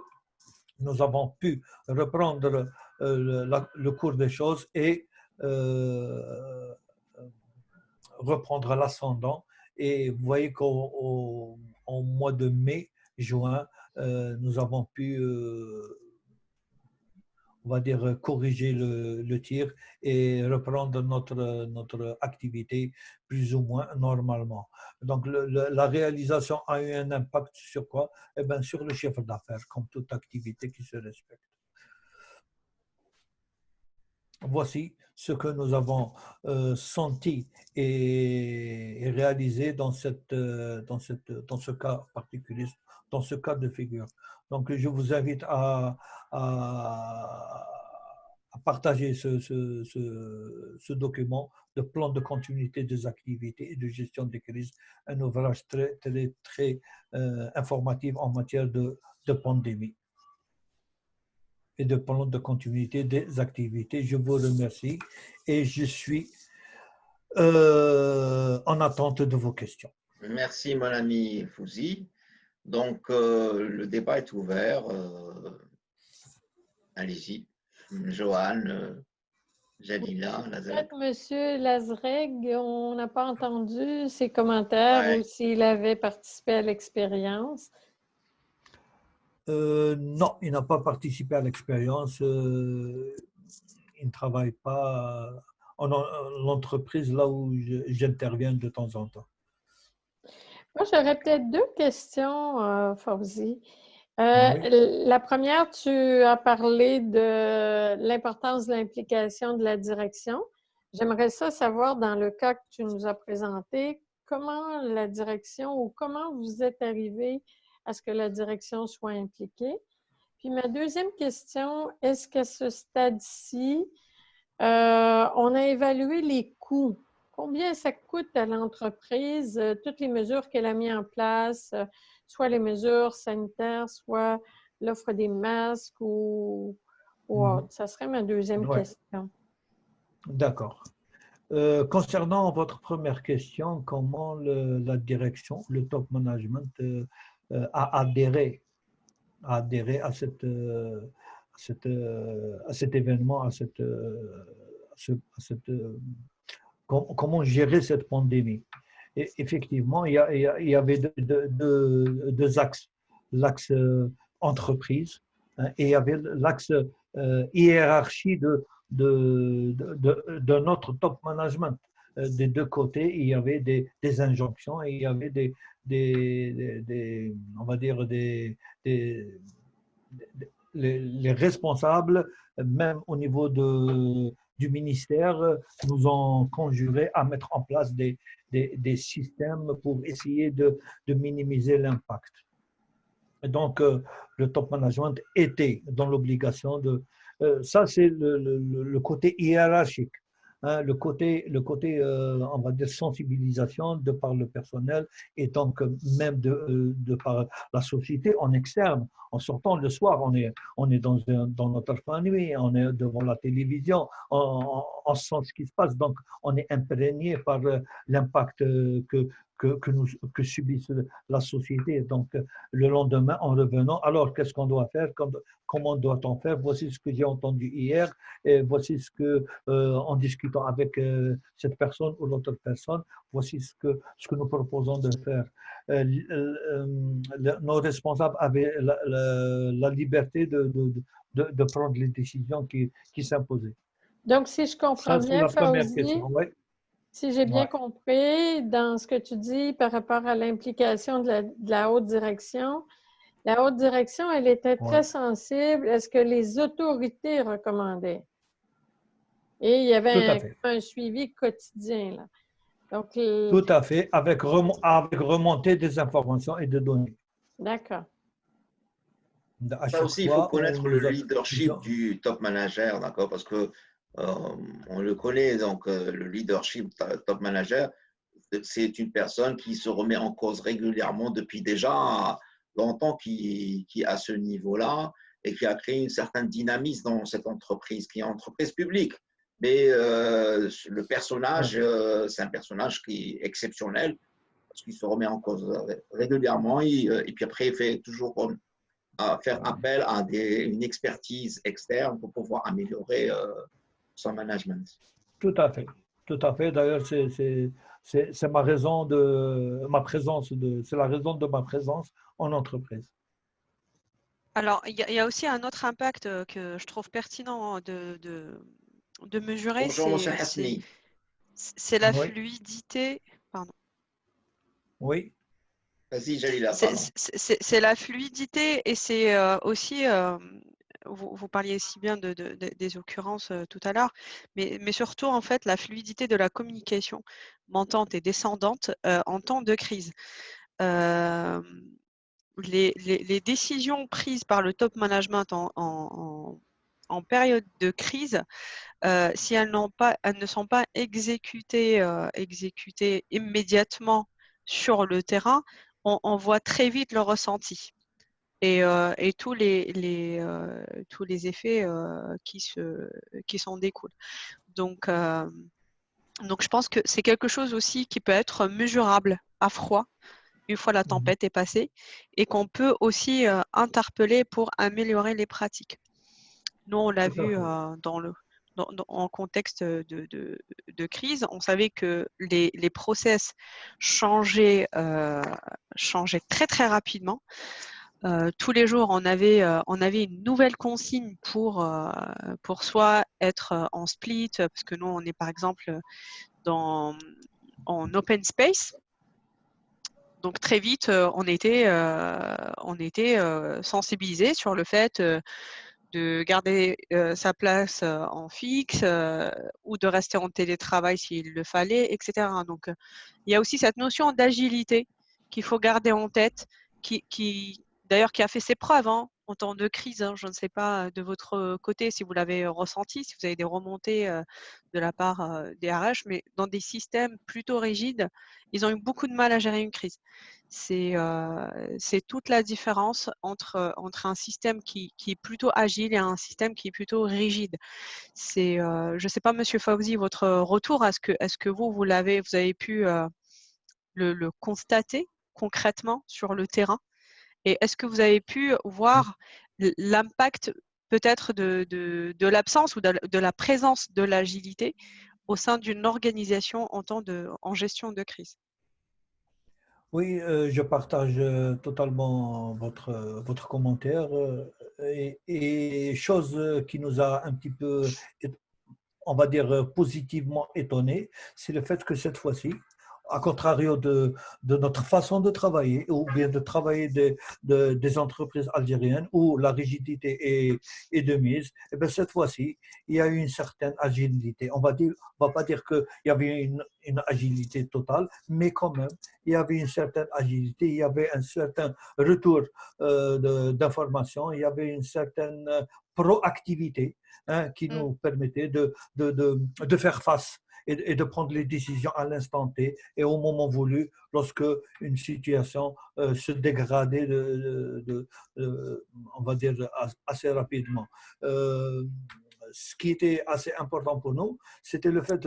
nous avons pu reprendre le cours des choses et reprendre l'ascendant. Et vous voyez qu'au mois de mai, juin, nous avons pu, on va dire, corriger le tir et reprendre notre activité plus ou moins normalement. Donc, la réalisation a eu un impact sur quoi? Eh bien, sur le chiffre d'affaires, comme toute activité qui se respecte. Voici ce que nous avons senti et réalisé dans ce cas particulier, dans ce cas de figure. Donc, je vous invite à partager ce document de plan de continuité des activités et de gestion des crises, un ouvrage très informatif en matière de pandémie et de plan de continuité des activités. Je vous remercie et je suis en attente de vos questions. Merci, mon ami Fouzi. Donc, le débat est ouvert. Allez-y. Joanne, Jalila, Lazareg. Monsieur Lazareg, on n'a pas entendu ses commentaires ou s'il avait participé à l'expérience. Non, il n'a pas participé à l'expérience. Il ne travaille pas en l'entreprise là où j'interviens de temps en temps. Moi, j'aurais peut-être deux questions, Fawzi. Oui. La première, tu as parlé de l'importance de l'implication de la direction. J'aimerais ça savoir, dans le cas que tu nous as présenté, comment la direction ou comment vous êtes arrivé à ce que la direction soit impliquée. Puis ma deuxième question, est-ce qu'à ce stade-ci, on a évalué les coûts? Combien ça coûte à l'entreprise, toutes les mesures qu'elle a mises en place, soit les mesures sanitaires, soit l'offre des masques ou autre? Ça serait ma deuxième Ouais, question. d'accord. Concernant votre première question, comment la direction, le top management a adhéré à cet événement, comment gérer cette pandémie. Et effectivement, il y avait deux axes. L'axe entreprise, hein, et il y avait l'axe hiérarchie de notre top management. Des deux côtés, il y avait des injonctions et il y avait on va dire, les responsables, même au niveau du ministère, nous ont conjuré à mettre en place des systèmes pour essayer de minimiser l'impact. Donc, le top management était dans l'obligation de... ça, c'est le côté hiérarchique. Hein, le côté on va dire, sensibilisation de par le personnel et donc même de par la société en externe. En sortant le soir, on est dans notre famille, on est devant la télévision, on sent ce qui se passe. Donc, on est imprégné par l'impact que subit la société. Donc, le lendemain, en revenant, alors qu'est-ce qu'on doit faire, comment doit-on faire, voici ce que j'ai entendu hier, et voici ce que, en discutant avec cette personne ou l'autre personne, voici ce que nous proposons de faire. Nos responsables avaient la liberté de prendre les décisions qui s'imposaient. Donc, si je comprends Ça, c'est bien, la première question. Fawzi, Ouais. si j'ai bien Ouais. compris, dans ce que tu dis par rapport à l'implication de la haute direction, la haute direction, elle était Ouais. très sensible à ce que les autorités recommandaient. Et il y Tout à avait fait. un suivi quotidien, là. Donc, Tout à fait, avec remontée des informations et des données. d'accord. À Ça chaque aussi, il faut fois, on connaître le nous a... leadership du top manager, d'accord? Parce que on le connaît, donc le leadership top manager, c'est une personne qui se remet en cause régulièrement depuis déjà longtemps, qui est à ce niveau-là et qui a créé une certaine dynamisme dans cette entreprise, qui est une entreprise publique. Mais le personnage, c'est un personnage qui est exceptionnel parce qu'il se remet en cause régulièrement et puis après, il fait toujours à faire appel à une expertise externe pour pouvoir améliorer son management. Tout à fait. Tout à fait. D'ailleurs, c'est ma raison de ma présence, c'est la raison de ma présence en entreprise. Alors, il y a aussi un autre impact que je trouve pertinent de mesurer, Bonjour, monsieur Hasni. c'est la Oui. fluidité. Pardon. Oui. Vas-y, Jalila, pardon. C'est la fluidité et c'est aussi, vous parliez si bien des occurrences tout à l'heure, mais surtout en fait la fluidité de la communication montante et descendante en temps de crise. Les décisions prises par le top management en période de crise, si elles ne sont pas exécutées immédiatement sur le terrain, on voit très vite le ressenti et tous les effets qui s'en découlent. Donc, je pense que c'est quelque chose aussi qui peut être mesurable à froid une fois la tempête est passée et qu'on peut aussi interpeller pour améliorer les pratiques. Nous, on l'a vu en contexte de crise, on savait que les process changeaient très très rapidement. tous les jours, on avait une nouvelle consigne pour soit être en split, parce que nous, on est par exemple en open space. Donc très vite, on était sensibilisés sur le fait de garder sa place en fixe ou de rester en télétravail s'il le fallait, etc. Donc, il y a aussi cette notion d'agilité qu'il faut garder en tête, d'ailleurs, qui a fait ses preuves en temps de crise. Je ne sais pas de votre côté si vous l'avez ressenti, si vous avez des remontées de la part des RH, mais dans des systèmes plutôt rigides, ils ont eu beaucoup de mal à gérer une crise. C'est toute la différence entre un système qui est plutôt agile et un système qui est plutôt rigide. Je ne sais pas, Monsieur Fawzi, votre retour, est-ce que vous avez pu le constater concrètement sur le terrain? Et est-ce que vous avez pu voir l'impact peut-être de l'absence ou de la présence de l'agilité au sein d'une organisation en gestion de crise? Oui, je partage totalement votre commentaire. Et chose qui nous a un petit peu, on va dire, positivement étonné, c'est le fait que cette fois-ci, à contrario de notre façon de travailler ou bien de travailler des entreprises algériennes où la rigidité est de mise, et bien cette fois-ci, il y a eu une certaine agilité. On va pas dire qu'il y avait une agilité totale, mais quand même, il y avait une certaine agilité, il y avait un certain retour d'informations, il y avait une certaine proactivité qui nous permettait de faire face et de prendre les décisions à l'instant T et au moment voulu lorsque une situation se dégradait on va dire assez rapidement. Ce qui était assez important pour nous, c'était le fait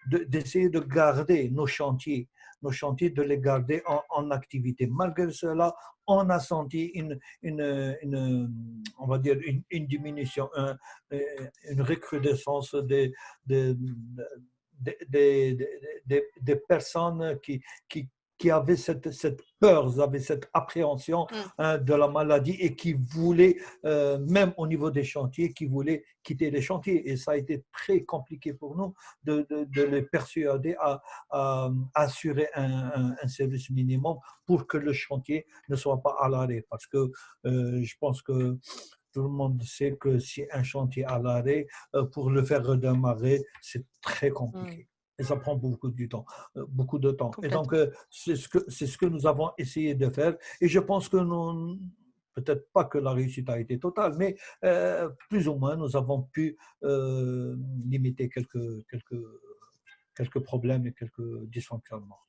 d'essayer de garder nos chantiers, de les garder en activité. Malgré cela, on a senti on va dire une diminution, une recrudescence des personnes qui avaient cette peur, avaient cette appréhension de la maladie et qui voulaient, même au niveau des chantiers, qui voulaient quitter les chantiers. Et ça a été très compliqué pour nous de les persuader à assurer un service minimum pour que le chantier ne soit pas à l'arrêt. Parce que je pense que tout le monde sait que si un chantier est à l'arrêt, pour le faire redémarrer, c'est très compliqué. Et ça prend beaucoup de temps. Et donc, c'est ce que nous avons essayé de faire. Et je pense que peut-être pas que la réussite a été totale, mais plus ou moins, nous avons pu limiter quelques problèmes et quelques dysfonctionnements.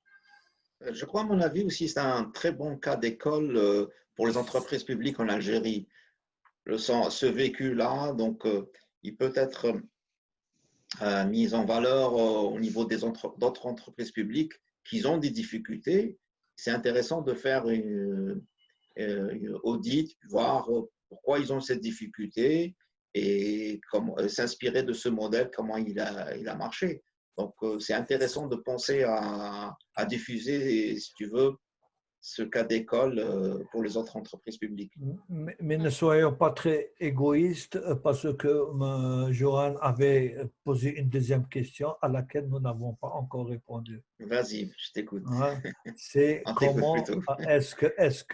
Je crois, à mon avis aussi, c'est un très bon cas d'école pour les entreprises publiques en Algérie. Ce vécu-là, donc, il peut être mis en valeur au niveau d'autres entreprises publiques qui ont des difficultés. C'est intéressant de faire une audit, voir pourquoi ils ont cette difficulté et s'inspirer de ce modèle, comment il a marché. Donc, c'est intéressant de penser à diffuser, si tu veux, ce cas d'école pour les autres entreprises publiques. Mais ne soyons pas très égoïstes parce que Johan avait posé une deuxième question à laquelle nous n'avons pas encore répondu. Vas-y, je t'écoute. C'est comment est-ce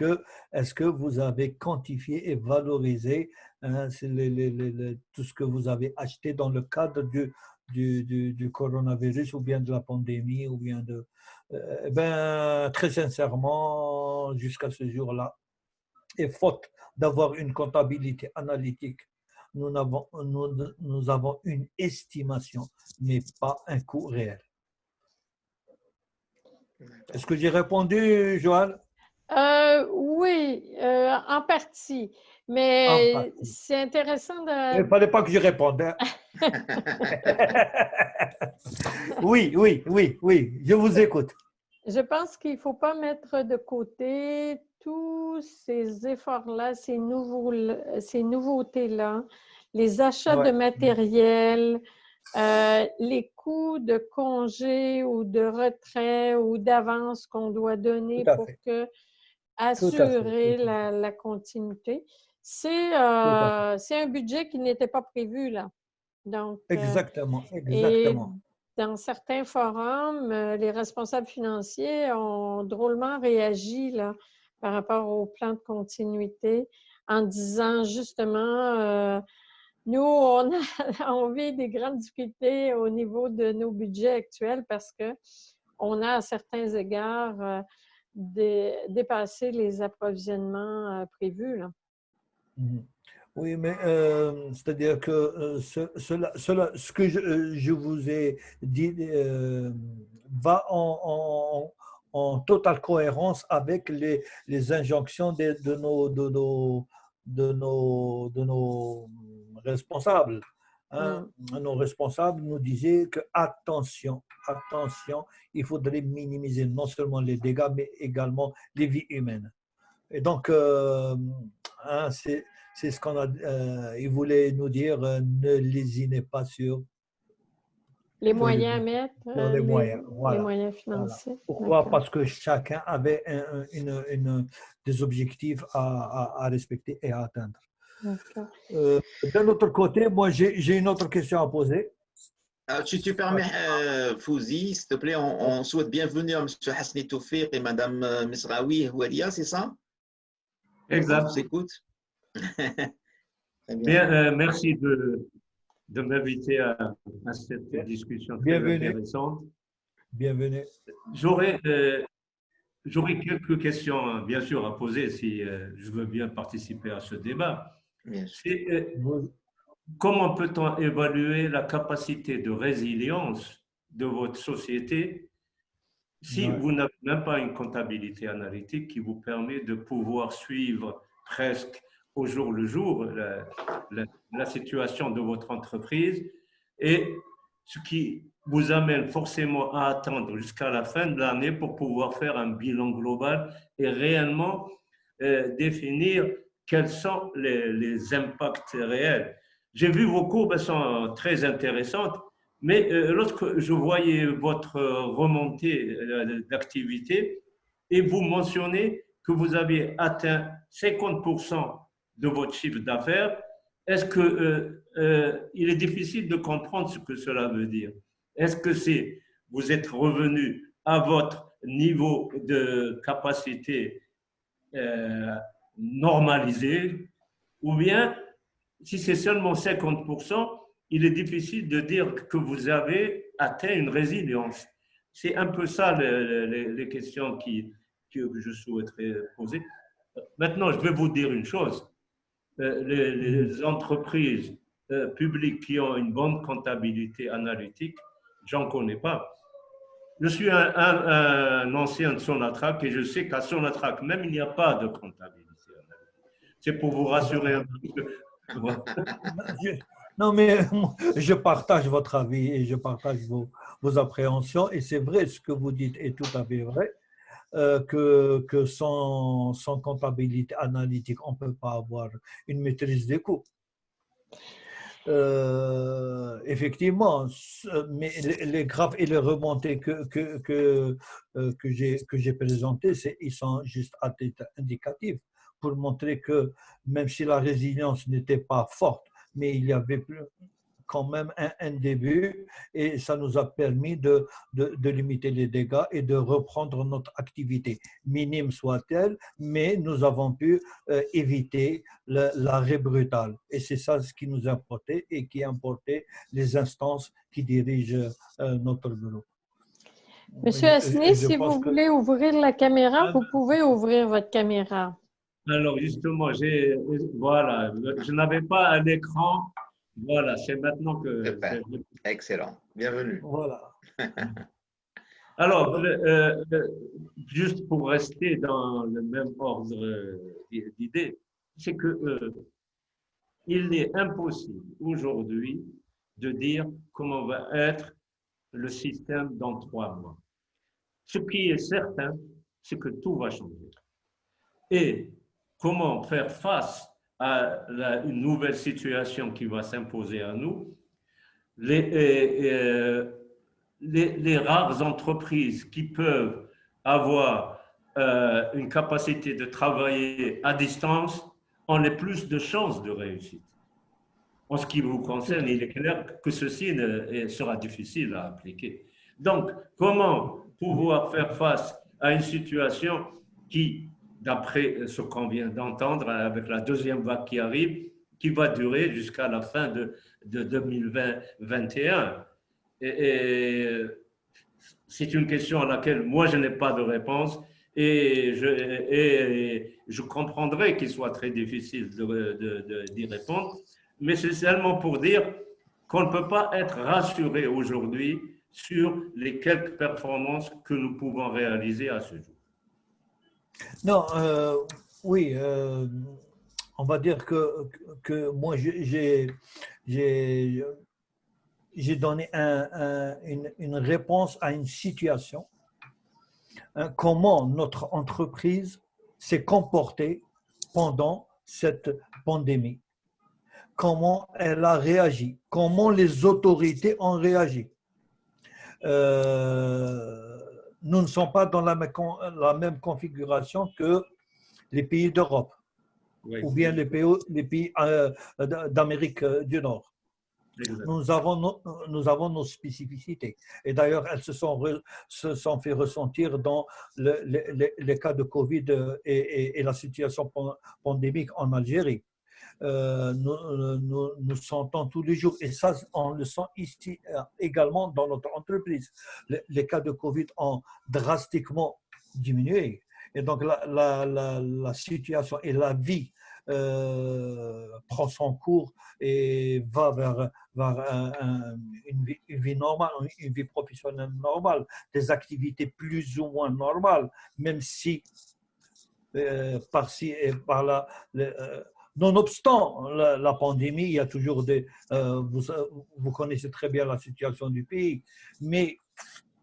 que vous avez quantifié et valorisé tout ce que vous avez acheté dans le cadre du coronavirus ou bien de la pandémie ou bien très sincèrement, jusqu'à ce jour-là, et faute d'avoir une comptabilité analytique, nous avons une estimation, mais pas un coût réel. Est-ce que j'ai répondu, Johan? Oui, en partie. Mais c'est intéressant de… Il ne fallait pas que je réponde. Hein. Oui, je vous écoute. Je pense qu'il ne faut pas mettre de côté tous ces efforts-là, ces nouveautés-là, les achats de matériel, les coûts de congés ou de retrait ou d'avance qu'on doit donner pour que assurer fait. la continuité. C'est Tout à fait. un budget qui n'était pas prévu, là. Donc, Exactement, et exactement. dans certains forums, les responsables financiers ont drôlement réagi là, par rapport au plan de continuité en disant justement, nous, on vit des grandes difficultés au niveau de nos budgets actuels parce qu'on a à certains égards dépassé les approvisionnements prévus, là. Mhm. Oui, mais c'est-à-dire que ce que je vous ai dit va en totale cohérence avec les injonctions de nos responsables. Hein. Nos responsables nous disaient que attention, attention, il faudrait minimiser non seulement les dégâts, mais également les vies humaines. Et donc, hein, c'est ce qu'on a. Il voulait nous dire ne lésinez pas Les sur les moyens à budgets, mettre, sur les moyens. les Voilà. moyens Voilà. financiers. Pourquoi? D'accord. Parce que chacun avait des objectifs à respecter et à atteindre. D'accord. D'un autre côté, moi, j'ai une autre question à poser. Si tu permets, Fouzi, s'il te plaît, on souhaite bienvenue à M. Hasni Toufiq et Mme Misraoui Houalia, c'est ça? Exact. On s'écoute. Bien, merci de m'inviter à cette discussion très intéressante. Bienvenue. J'aurais quelques questions, bien sûr, à poser si je veux bien participer à ce débat. Comment peut-on évaluer la capacité de résilience de votre société si vous n'avez même pas une comptabilité analytique qui vous permet de pouvoir suivre presque au jour le jour la situation de votre entreprise et ce qui vous amène forcément à attendre jusqu'à la fin de l'année pour pouvoir faire un bilan global et réellement définir quels sont les impacts réels. J'ai vu vos courbes, elles sont très intéressantes, mais lorsque je voyais votre remontée d'activité et vous mentionnez que vous avez atteint 50% de votre chiffre d'affaires, est-ce que il est difficile de comprendre ce que cela veut dire? Est-ce que c'est vous êtes revenu à votre niveau de capacité normalisé, ou bien si c'est seulement 50%, il est difficile de dire que vous avez atteint une résilience. C'est un peu ça les questions que je souhaiterais poser. Maintenant, je vais vous dire une chose. Les entreprises publiques qui ont une bonne comptabilité analytique, j'en connais pas. Je suis un ancien de Sonatrach et je sais qu'à Sonatrach, même il n'y a pas de comptabilité analytique. C'est pour vous rassurer un peu. Non, mais je partage votre avis et je partage vos appréhensions. Et c'est vrai, ce que vous dites est tout à fait vrai, que sans comptabilité analytique, on ne peut pas avoir une maîtrise des coûts. Effectivement, mais les graphes et les remontées que j'ai présentées, ils sont juste indicatifs pour montrer que même si la résilience n'était pas forte, mais il y avait quand même un début et ça nous a permis de limiter les dégâts et de reprendre notre activité, minime soit-elle, mais nous avons pu éviter l'arrêt brutal. Et c'est ça ce qui nous a importé et qui a importé les instances qui dirigent notre bureau. Monsieur Hasni, si vous voulez ouvrir la caméra, vous pouvez ouvrir votre caméra. Alors justement, voilà, je n'avais pas un écran. Voilà, c'est maintenant que… Super. Excellent. Bienvenue. Voilà. Alors, juste pour rester dans le même ordre d'idées, c'est que il est impossible aujourd'hui de dire comment va être le système dans 3 mois. Ce qui est certain, c'est que tout va changer. Et comment faire face à une nouvelle situation qui va s'imposer à nous, les rares entreprises qui peuvent avoir une capacité de travailler à distance, on a plus de chances de réussite. En ce qui vous concerne, il est clair que ceci sera difficile à appliquer. Donc, comment pouvoir faire face à une situation qui, d'après ce qu'on vient d'entendre, avec la deuxième vague qui arrive, qui va durer jusqu'à la fin de 2021. Et c'est une question à laquelle moi, je n'ai pas de réponse et je comprendrai qu'il soit très difficile d'y répondre, mais c'est seulement pour dire qu'on ne peut pas être rassuré aujourd'hui sur les quelques performances que nous pouvons réaliser à ce jour. Non, oui, on va dire que moi, j'ai donné une réponse à une situation. Comment notre entreprise s'est comportée pendant cette pandémie. Comment elle a réagi. Comment les autorités ont réagi. Nous ne sommes pas dans la même configuration que les pays d'Europe, oui, ou bien les pays d'Amérique du Nord. Nous avons nos spécificités. Et d'ailleurs, elles se sont fait ressentir dans les cas de Covid et la situation pandémique en Algérie. Nous sentons tous les jours, et ça, on le sent ici également dans notre entreprise. Les cas de Covid ont drastiquement diminué. Et donc, la situation et la vie prend son cours et va vers une vie normale, une vie professionnelle normale, des activités plus ou moins normales, même si par-ci et par-là, nonobstant la pandémie, il y a toujours des… vous connaissez très bien la situation du pays, mais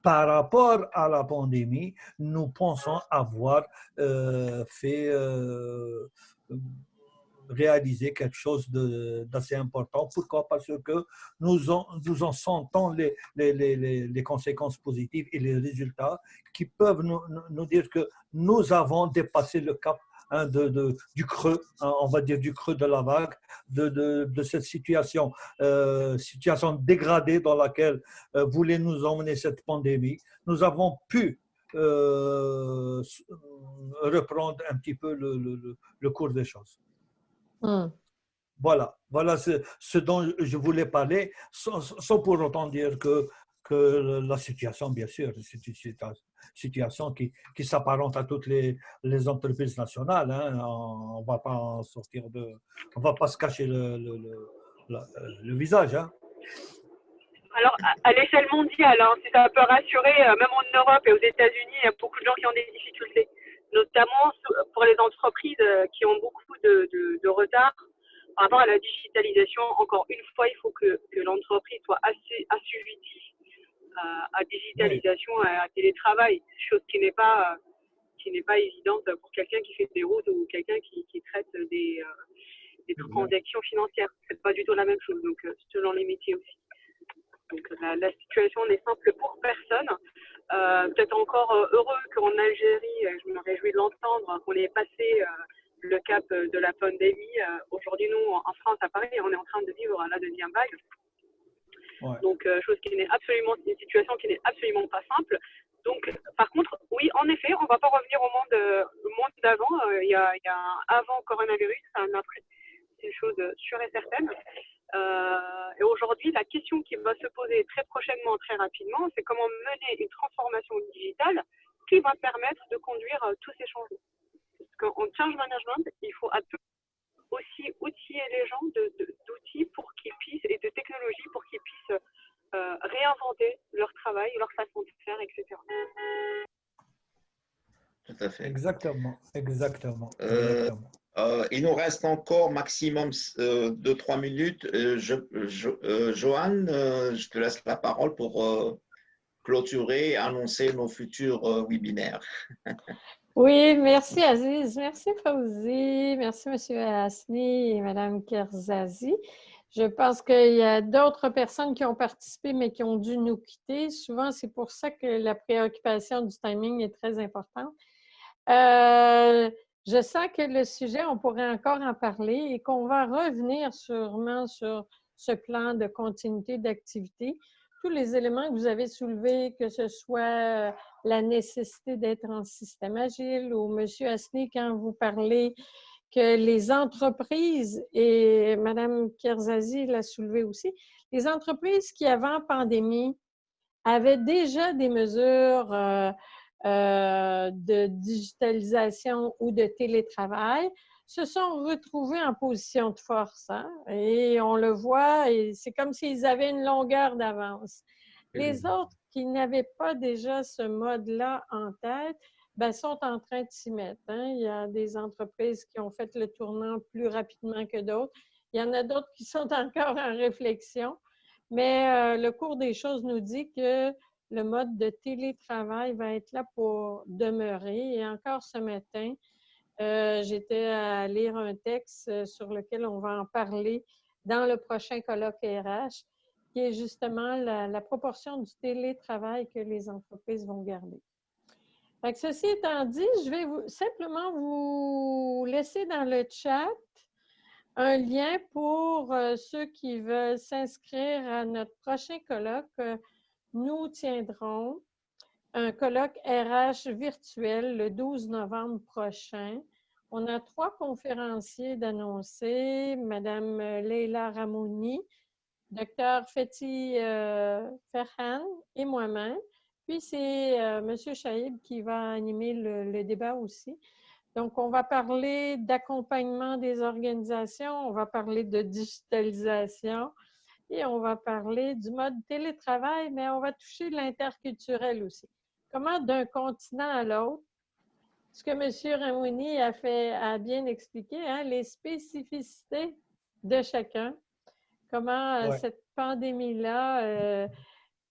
par rapport à la pandémie, nous pensons avoir réaliser quelque chose d'assez important. Pourquoi? Parce que nous en sentons les conséquences positives et les résultats qui peuvent nous dire que nous avons dépassé le cap du creux, on va dire du creux de la vague, de cette situation dégradée dans laquelle voulait nous emmener cette pandémie. Nous avons pu reprendre un petit peu le cours des choses. Voilà ce dont je voulais parler, sans pour autant dire que la situation, bien sûr, c'est une situation qui s'apparente à toutes les entreprises nationales. Hein. On ne va pas en sortir on ne va pas se cacher le visage. Hein. Alors, à l'échelle mondiale, hein, si ça peut rassurer, même en Europe et aux États-Unis, il y a beaucoup de gens qui ont des difficultés, notamment pour les entreprises qui ont beaucoup de retard par rapport à la digitalisation. Encore une fois, il faut que l'entreprise soit assez assujettie à digitalisation, à télétravail, chose qui n'est pas évidente pour quelqu'un qui fait des routes ou quelqu'un qui traite des transactions financières. C'est pas du tout la même chose, donc selon les métiers aussi. Donc la situation n'est simple pour personne. Peut-être encore heureux qu'en Algérie, je me réjouis de l'entendre, qu'on ait passé le cap de la pandémie. Aujourd'hui, nous, en France, à Paris, on est en train de vivre la deuxième vague. Ouais. Donc, une situation qui n'est absolument pas simple. Donc, par contre, oui, en effet, on ne va pas revenir au monde d'avant. Il y a un avant coronavirus, un après. C'est une chose sûre et certaine. Et aujourd'hui, la question qui va se poser très prochainement, très rapidement, c'est comment mener une transformation digitale qui va permettre de conduire tous ces changements. Parce qu'en change management, il faut aussi outiller les gens d'outils pour qu'ils puissent, et de technologies pour qu'ils puissent réinventer leur travail, leur façon de faire, etc. Tout à fait. Exactement. Il nous reste encore maximum 2-3 minutes. Joanne, je te laisse la parole pour clôturer et annoncer nos futurs webinaires. Oui, merci Aziz, merci Fawzi, merci M. Hasni et Mme Kerzazi. Je pense qu'il y a d'autres personnes qui ont participé mais qui ont dû nous quitter. Souvent, c'est pour ça que la préoccupation du timing est très importante. Je sens que le sujet, on pourrait encore en parler et qu'on va revenir sûrement sur ce plan de continuité d'activité. Tous les éléments que vous avez soulevés, que ce soit la nécessité d'être en système agile ou M. Asni, quand vous parlez que les entreprises, et Mme Kerzazi l'a soulevé aussi, les entreprises qui, avant pandémie, avaient déjà des mesures de digitalisation ou de télétravail, se sont retrouvés en position de force. Hein? Et on le voit, et c'est comme s'ils avaient une longueur d'avance. Les autres qui n'avaient pas déjà ce mode-là en tête, ben, sont en train de s'y mettre. Hein? Il y a des entreprises qui ont fait le tournant plus rapidement que d'autres. Il y en a d'autres qui sont encore en réflexion. Mais le cours des choses nous dit que le mode de télétravail va être là pour demeurer. Et encore ce matin, j'étais à lire un texte sur lequel on va en parler dans le prochain colloque RH, qui est justement la proportion du télétravail que les entreprises vont garder. Fait que ceci étant dit, je vais simplement vous laisser dans le chat un lien pour ceux qui veulent s'inscrire à notre prochain colloque. Nous tiendrons un colloque RH virtuel le 12 novembre prochain. On a 3 conférenciers d'annoncer, Mme Leila Ramouni, Dr Fethi Ferhan et moi-même. Puis c'est M. Chaïb qui va animer le débat aussi. Donc, on va parler d'accompagnement des organisations, on va parler de digitalisation et on va parler du mode télétravail, mais on va toucher l'interculturel aussi. Comment d'un continent à l'autre, ce que M. Ramouni a bien expliqué, hein, les spécificités de chacun, comment cette pandémie-là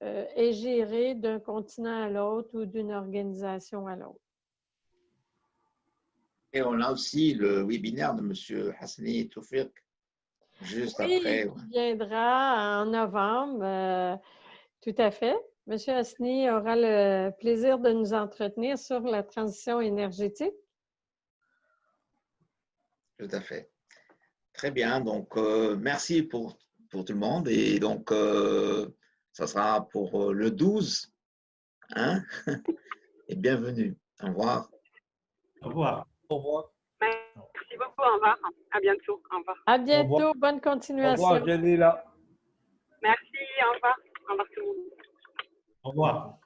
est gérée d'un continent à l'autre ou d'une organisation à l'autre. Et on a aussi le webinaire de M. Hasni Toufiq, juste après. Qui viendra en novembre, tout à fait. M. Hasni aura le plaisir de nous entretenir sur la transition énergétique. Tout à fait. Très bien. Donc, merci pour tout le monde. Et donc, ça sera pour le 12. Hein? Et bienvenue. Au revoir. Au revoir. Au revoir. Merci beaucoup. Au revoir. À bientôt. Au revoir. À bientôt. Bonne continuation. Au revoir, Jalila. Merci. Au revoir. Au revoir tout le monde. Au revoir.